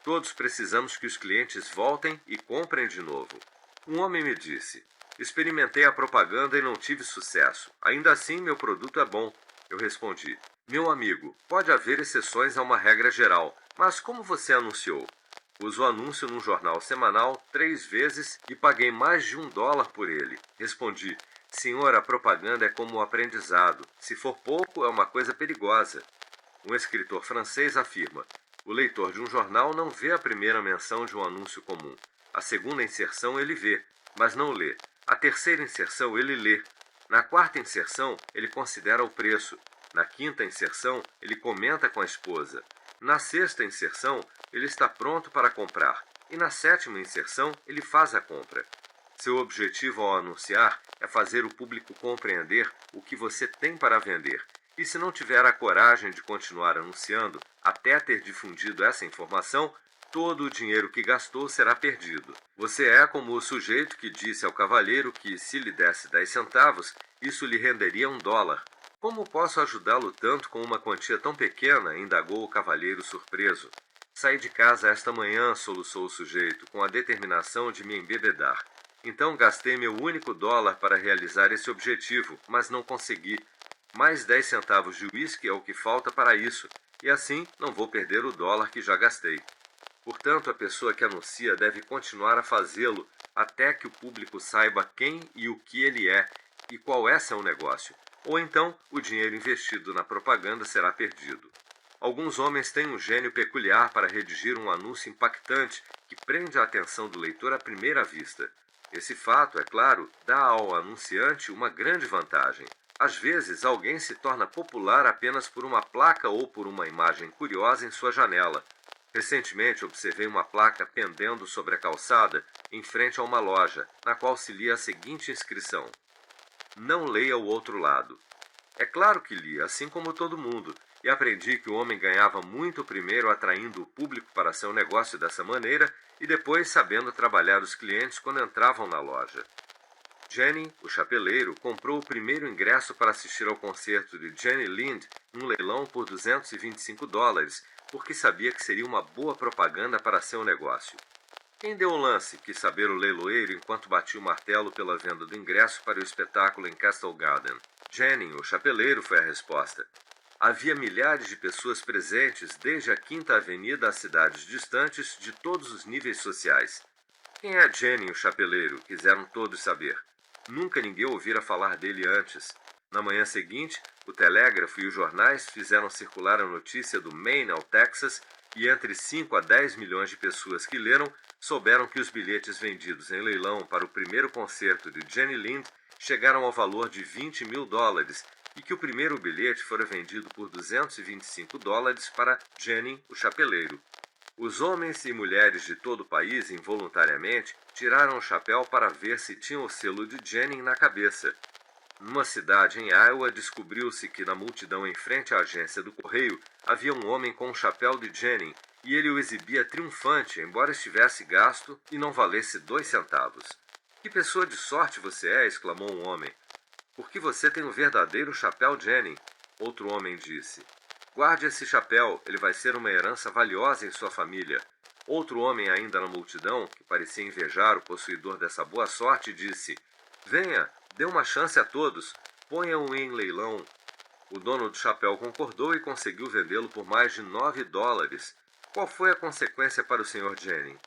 Todos precisamos que os clientes voltem e comprem de novo. Um homem me disse: experimentei a propaganda e não tive sucesso. Ainda assim, meu produto é bom. Eu respondi: meu amigo, pode haver exceções a uma regra geral, mas como você anunciou? Uso o anúncio num jornal semanal 3 vezes e paguei mais de $1 por ele. Respondi: senhor, a propaganda é como o aprendizado. Se for pouco, é uma coisa perigosa. Um escritor francês afirma: o leitor de um jornal não vê a primeira menção de um anúncio comum. A segunda inserção ele vê, mas não lê. A terceira inserção ele lê. Na quarta inserção, ele considera o preço. Na quinta inserção, ele comenta com a esposa. Na sexta inserção, ele está pronto para comprar. E na sétima inserção, ele faz a compra. Seu objetivo ao anunciar é fazer o público compreender o que você tem para vender. E se não tiver a coragem de continuar anunciando até ter difundido essa informação, todo o dinheiro que gastou será perdido. Você é como o sujeito que disse ao cavalheiro que, se lhe desse 10 centavos, isso lhe renderia $1. Como posso ajudá-lo tanto com uma quantia tão pequena? Indagou o cavalheiro surpreso. Saí de casa esta manhã, soluçou o sujeito, com a determinação de me embebedar. Então gastei meu único $1 para realizar esse objetivo, mas não consegui. Mais 10 centavos de uísque é o que falta para isso, e assim não vou perder o $1 que já gastei. Portanto, a pessoa que anuncia deve continuar a fazê-lo até que o público saiba quem e o que ele é e qual é seu negócio. ou então o dinheiro investido na propaganda será perdido. Alguns homens têm um gênio peculiar para redigir um anúncio impactante que prende a atenção do leitor à primeira vista. Esse fato, é claro, dá ao anunciante uma grande vantagem. Às vezes, alguém se torna popular apenas por uma placa ou por uma imagem curiosa em sua janela. Recentemente, observei uma placa pendendo sobre a calçada em frente a uma loja, na qual se lia a seguinte inscrição: Não leia o outro lado. É claro que li, assim como todo mundo, e aprendi que o homem ganhava muito primeiro atraindo o público para seu negócio dessa maneira e depois sabendo trabalhar os clientes quando entravam na loja. Jenny, o chapeleiro, comprou o primeiro ingresso para assistir ao concerto de Jenny Lind num leilão por $225, porque sabia que seria uma boa propaganda para seu negócio. Quem deu o lance quis saber o leiloeiro enquanto batia o martelo pela venda do ingresso para o espetáculo em Castle Garden. Jenny, o chapeleiro, foi a resposta. Havia milhares de pessoas presentes, desde a Quinta Avenida a cidades distantes, de todos os níveis sociais. Quem é Jenny, o chapeleiro? Quiseram todos saber. Nunca ninguém ouvira falar dele antes. Na manhã seguinte, o telégrafo e os jornais fizeram circular a notícia do Maine ao Texas e entre 5 a 10 milhões de pessoas que leram souberam que os bilhetes vendidos em leilão para o primeiro concerto de Jenny Lind chegaram ao valor de $20 mil e que o primeiro bilhete fora vendido por $225 para Jenny, o chapeleiro. Os homens e mulheres de todo o país, involuntariamente, tiraram o chapéu para ver se tinham o selo de Jenny na cabeça. Numa cidade em Iowa, descobriu-se que na multidão em frente à agência do correio havia um homem com um chapéu de Jenny e ele o exibia triunfante, embora estivesse gasto e não valesse 2 centavos. Que pessoa de sorte você é, exclamou um homem. Porque você tem o verdadeiro chapéu Jenny, outro homem disse. Guarde esse chapéu, ele vai ser uma herança valiosa em sua família. Outro homem ainda na multidão, que parecia invejar o possuidor dessa boa sorte, disse: Venha, dê uma chance a todos, ponha-o em leilão. O dono do chapéu concordou e conseguiu vendê-lo por mais de $9. Qual foi a consequência para o Sr. Jenny?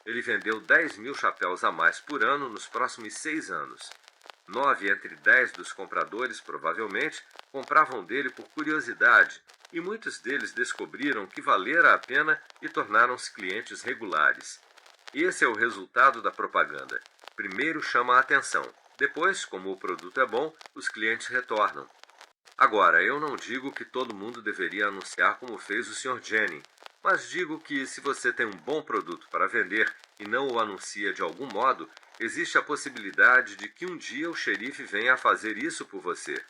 Ele vendeu 10 mil chapéus a mais por ano nos próximos 6 anos. 9 entre 10 dos compradores, provavelmente, compravam dele por curiosidade, e muitos deles descobriram que valera a pena e tornaram-se clientes regulares. Esse é o resultado da propaganda. Primeiro chama a atenção, depois, como o produto é bom, os clientes retornam. Agora, eu não digo que todo mundo deveria anunciar como fez o Sr. Jenny, mas digo que se você tem um bom produto para vender e não o anuncia de algum modo, existe a possibilidade de que um dia o xerife venha a fazer isso por você.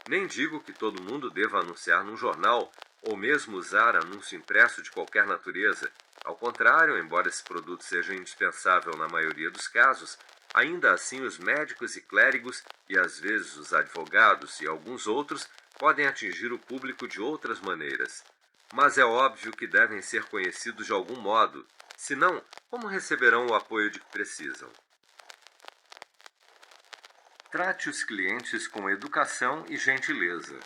Nem digo que todo mundo deva anunciar num jornal ou mesmo usar anúncio impresso de qualquer natureza. Ao contrário, embora esse produto seja indispensável na maioria dos casos, ainda assim os médicos e clérigos, e às vezes os advogados e alguns outros, podem atingir o público de outras maneiras. Mas é óbvio que devem ser conhecidos de algum modo, senão, como receberão o apoio de que precisam? Trate os clientes com educação e gentileza.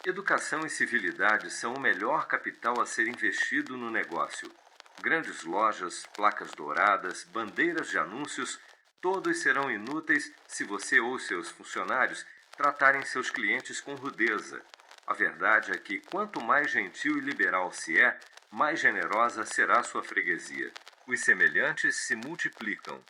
Educação e civilidade são o melhor capital a ser investido no negócio. Grandes lojas, placas douradas, bandeiras de anúncios, todos serão inúteis se você ou seus funcionários tratarem seus clientes com rudeza. A verdade é que quanto mais gentil e liberal se é, mais generosa será sua freguesia. Os semelhantes se multiplicam.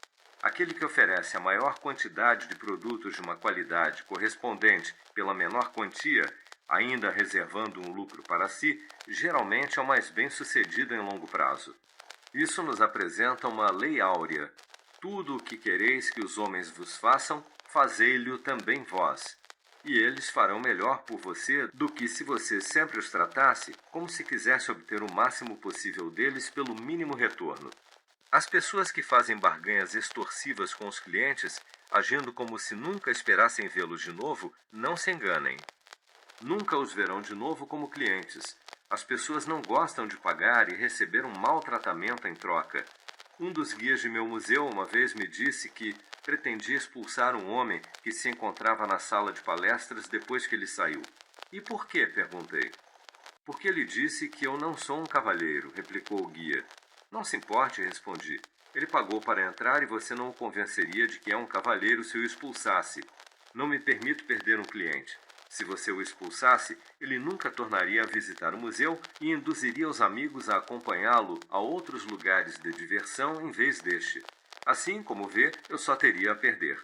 Aquele que oferece a maior quantidade de produtos de uma qualidade correspondente pela menor quantia, ainda reservando um lucro para si, geralmente é o mais bem-sucedido em longo prazo. Isso nos apresenta uma lei áurea. Tudo o que quereis que os homens vos façam, fazei-lhe também vós. E eles farão melhor por você do que se você sempre os tratasse como se quisesse obter o máximo possível deles pelo mínimo retorno. As pessoas que fazem barganhas extorsivas com os clientes, agindo como se nunca esperassem vê-los de novo, não se enganem. Nunca os verão de novo como clientes. As pessoas não gostam de pagar e receber um mau tratamento em troca. Um dos guias de meu museu uma vez me disse que pretendia expulsar um homem que se encontrava na sala de palestras depois que ele saiu. E por quê? Perguntei. Porque ele disse que eu não sou um cavalheiro, replicou o guia. Não se importe, respondi. Ele pagou para entrar e você não o convenceria de que é um cavalheiro se o expulsasse. Não me permito perder um cliente. Se você o expulsasse, ele nunca tornaria a visitar o museu e induziria os amigos a acompanhá-lo a outros lugares de diversão em vez deste. Assim, como vê, eu só teria a perder.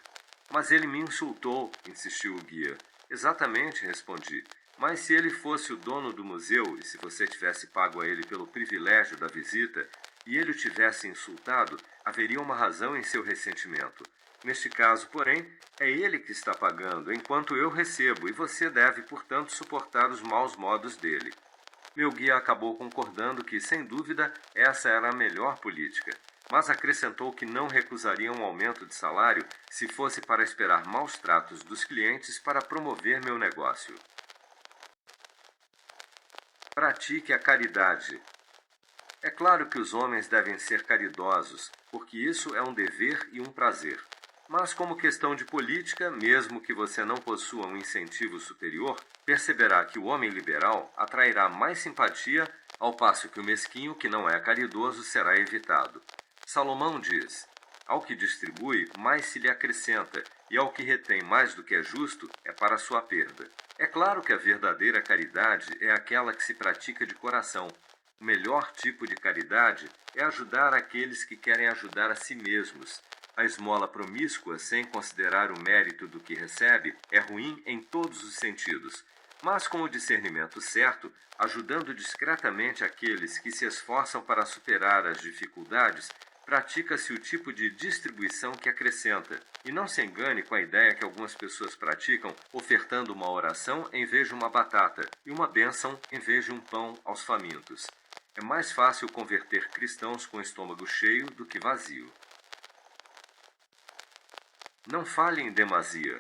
Mas ele me insultou, insistiu o guia. Exatamente, respondi. Mas se ele fosse o dono do museu e se você tivesse pago a ele pelo privilégio da visita e ele o tivesse insultado, haveria uma razão em seu ressentimento. Neste caso, porém, é ele que está pagando, enquanto eu recebo, e você deve, portanto, suportar os maus modos dele. Meu guia acabou concordando que, sem dúvida, essa era a melhor política, mas acrescentou que não recusaria um aumento de salário se fosse para esperar maus tratos dos clientes para promover meu negócio. Pratique a caridade. É claro que os homens devem ser caridosos, porque isso é um dever e um prazer. Mas, como questão de política, mesmo que você não possua um incentivo superior, perceberá que o homem liberal atrairá mais simpatia, ao passo que o mesquinho que não é caridoso será evitado. Salomão diz: ao que distribui, mais se lhe acrescenta, e ao que retém mais do que é justo, é para sua perda. É claro que a verdadeira caridade é aquela que se pratica de coração. O melhor tipo de caridade é ajudar aqueles que querem ajudar a si mesmos. A esmola promíscua, sem considerar o mérito do que recebe, é ruim em todos os sentidos. Mas com o discernimento certo, ajudando discretamente aqueles que se esforçam para superar as dificuldades, pratica-se o tipo de distribuição que acrescenta. E não se engane com a ideia que algumas pessoas praticam, ofertando uma oração em vez de uma batata e uma bênção em vez de um pão aos famintos. É mais fácil converter cristãos com estômago cheio do que vazio. Não fale em demasia.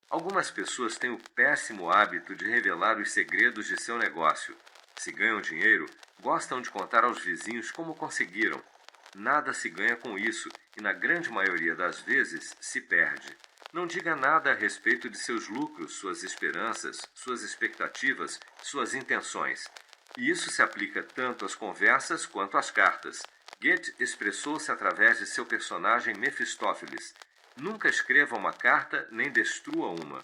Algumas pessoas têm o péssimo hábito de revelar os segredos de seu negócio. Se ganham dinheiro, gostam de contar aos vizinhos como conseguiram. Nada se ganha com isso e, na grande maioria das vezes, se perde. Não diga nada a respeito de seus lucros, suas esperanças, suas expectativas, suas intenções. E isso se aplica tanto às conversas quanto às cartas. Goethe expressou-se através de seu personagem Mefistófeles. Nunca escreva uma carta nem destrua uma.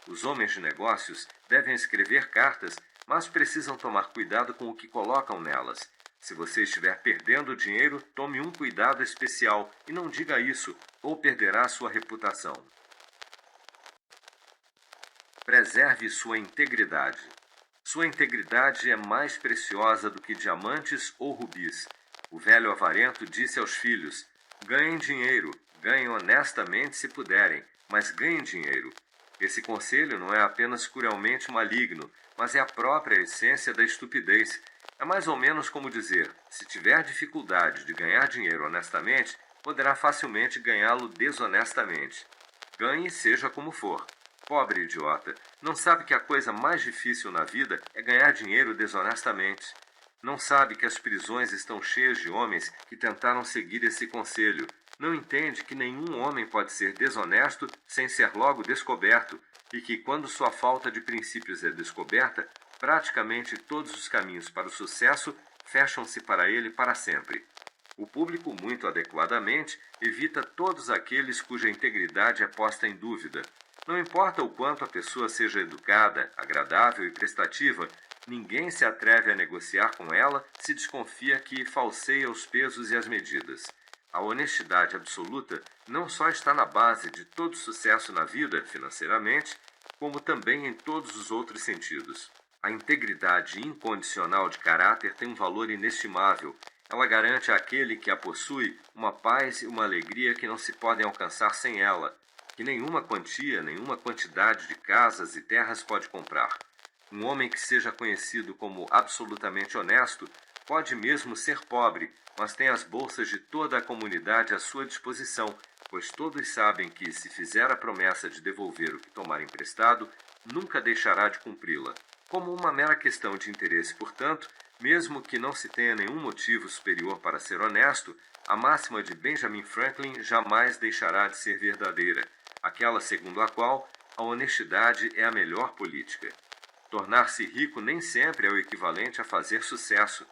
Os homens de negócios devem escrever cartas, mas precisam tomar cuidado com o que colocam nelas. Se você estiver perdendo dinheiro, tome um cuidado especial e não diga isso, ou perderá sua reputação. Preserve sua integridade. Sua integridade é mais preciosa do que diamantes ou rubis. O velho avarento disse aos filhos: ganhem dinheiro, ganhem honestamente se puderem, mas ganhem dinheiro. Esse conselho não é apenas cruelmente maligno, mas é a própria essência da estupidez. É mais ou menos como dizer: se tiver dificuldade de ganhar dinheiro honestamente, poderá facilmente ganhá-lo desonestamente. Ganhe seja como for. Pobre idiota, não sabe que a coisa mais difícil na vida é ganhar dinheiro desonestamente. Não sabe que as prisões estão cheias de homens que tentaram seguir esse conselho. Não entende que nenhum homem pode ser desonesto sem ser logo descoberto e que, quando sua falta de princípios é descoberta, praticamente todos os caminhos para o sucesso fecham-se para ele para sempre. O público, muito adequadamente, evita todos aqueles cuja integridade é posta em dúvida. Não importa o quanto a pessoa seja educada, agradável e prestativa, ninguém se atreve a negociar com ela se desconfia que falseia os pesos e as medidas. A honestidade absoluta não só está na base de todo sucesso na vida, financeiramente, como também em todos os outros sentidos. A integridade incondicional de caráter tem um valor inestimável. Ela garante àquele que a possui uma paz e uma alegria que não se podem alcançar sem ela, que nenhuma quantia, nenhuma quantidade de casas e terras pode comprar. Um homem que seja conhecido como absolutamente honesto pode mesmo ser pobre, mas tem as bolsas de toda a comunidade à sua disposição, pois todos sabem que, se fizer a promessa de devolver o que tomar emprestado, nunca deixará de cumpri-la. Como uma mera questão de interesse, portanto, mesmo que não se tenha nenhum motivo superior para ser honesto, a máxima de Benjamin Franklin jamais deixará de ser verdadeira, aquela segundo a qual a honestidade é a melhor política. Tornar-se rico nem sempre é o equivalente a fazer sucesso.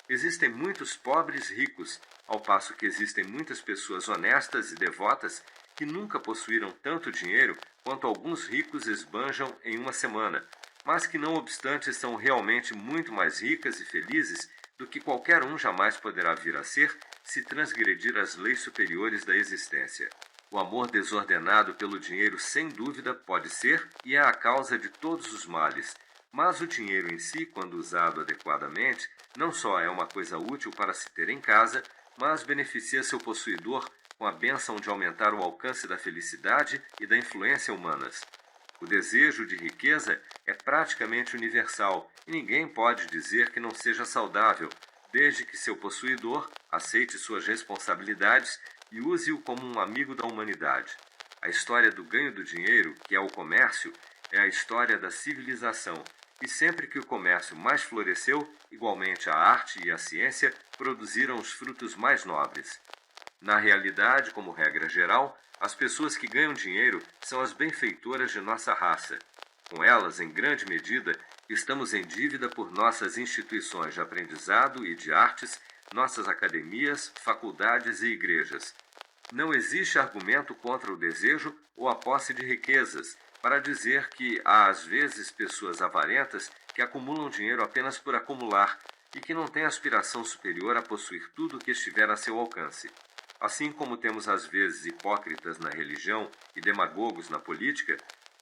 Existem muitos pobres ricos, ao passo que existem muitas pessoas honestas e devotas que nunca possuíram tanto dinheiro quanto alguns ricos esbanjam em uma semana, mas que não obstante são realmente muito mais ricas e felizes do que qualquer um jamais poderá vir a ser se transgredir as leis superiores da existência. O amor desordenado pelo dinheiro sem dúvida pode ser e é a causa de todos os males, mas o dinheiro em si, quando usado adequadamente, não só é uma coisa útil para se ter em casa, mas beneficia seu possuidor com a bênção de aumentar o alcance da felicidade e da influência humanas. O desejo de riqueza é praticamente universal e ninguém pode dizer que não seja saudável, desde que seu possuidor aceite suas responsabilidades e use-o como um amigo da humanidade. A história do ganho do dinheiro, que é o comércio, é a história da civilização, e sempre que o comércio mais floresceu, igualmente a arte e a ciência produziram os frutos mais nobres. Na realidade, como regra geral, as pessoas que ganham dinheiro são as benfeitoras de nossa raça. Com elas, em grande medida, estamos em dívida por nossas instituições de aprendizado e de artes, nossas academias, faculdades e igrejas. Não existe argumento contra o desejo ou a posse de riquezas, para dizer que há às vezes pessoas avarentas que acumulam dinheiro apenas por acumular e que não têm aspiração superior a possuir tudo o que estiver a seu alcance. Assim como temos às vezes hipócritas na religião e demagogos na política,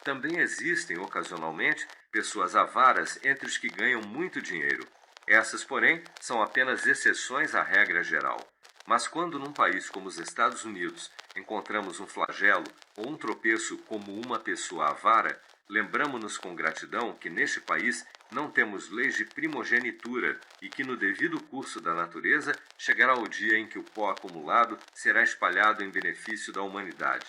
também existem ocasionalmente pessoas avaras entre os que ganham muito dinheiro. Essas, porém, são apenas exceções à regra geral. Mas quando num país como os Estados Unidos encontramos um flagelo ou um tropeço como uma pessoa avara, lembramo-nos com gratidão que neste país não temos leis de primogenitura e que no devido curso da natureza chegará o dia em que o pó acumulado será espalhado em benefício da humanidade.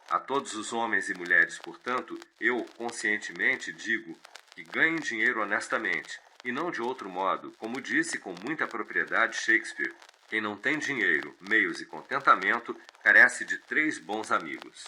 A todos os homens e mulheres, portanto, eu conscientemente digo que ganhem dinheiro honestamente, e não de outro modo, como disse com muita propriedade Shakespeare: quem não tem dinheiro, meios e contentamento, carece de 3 bons amigos.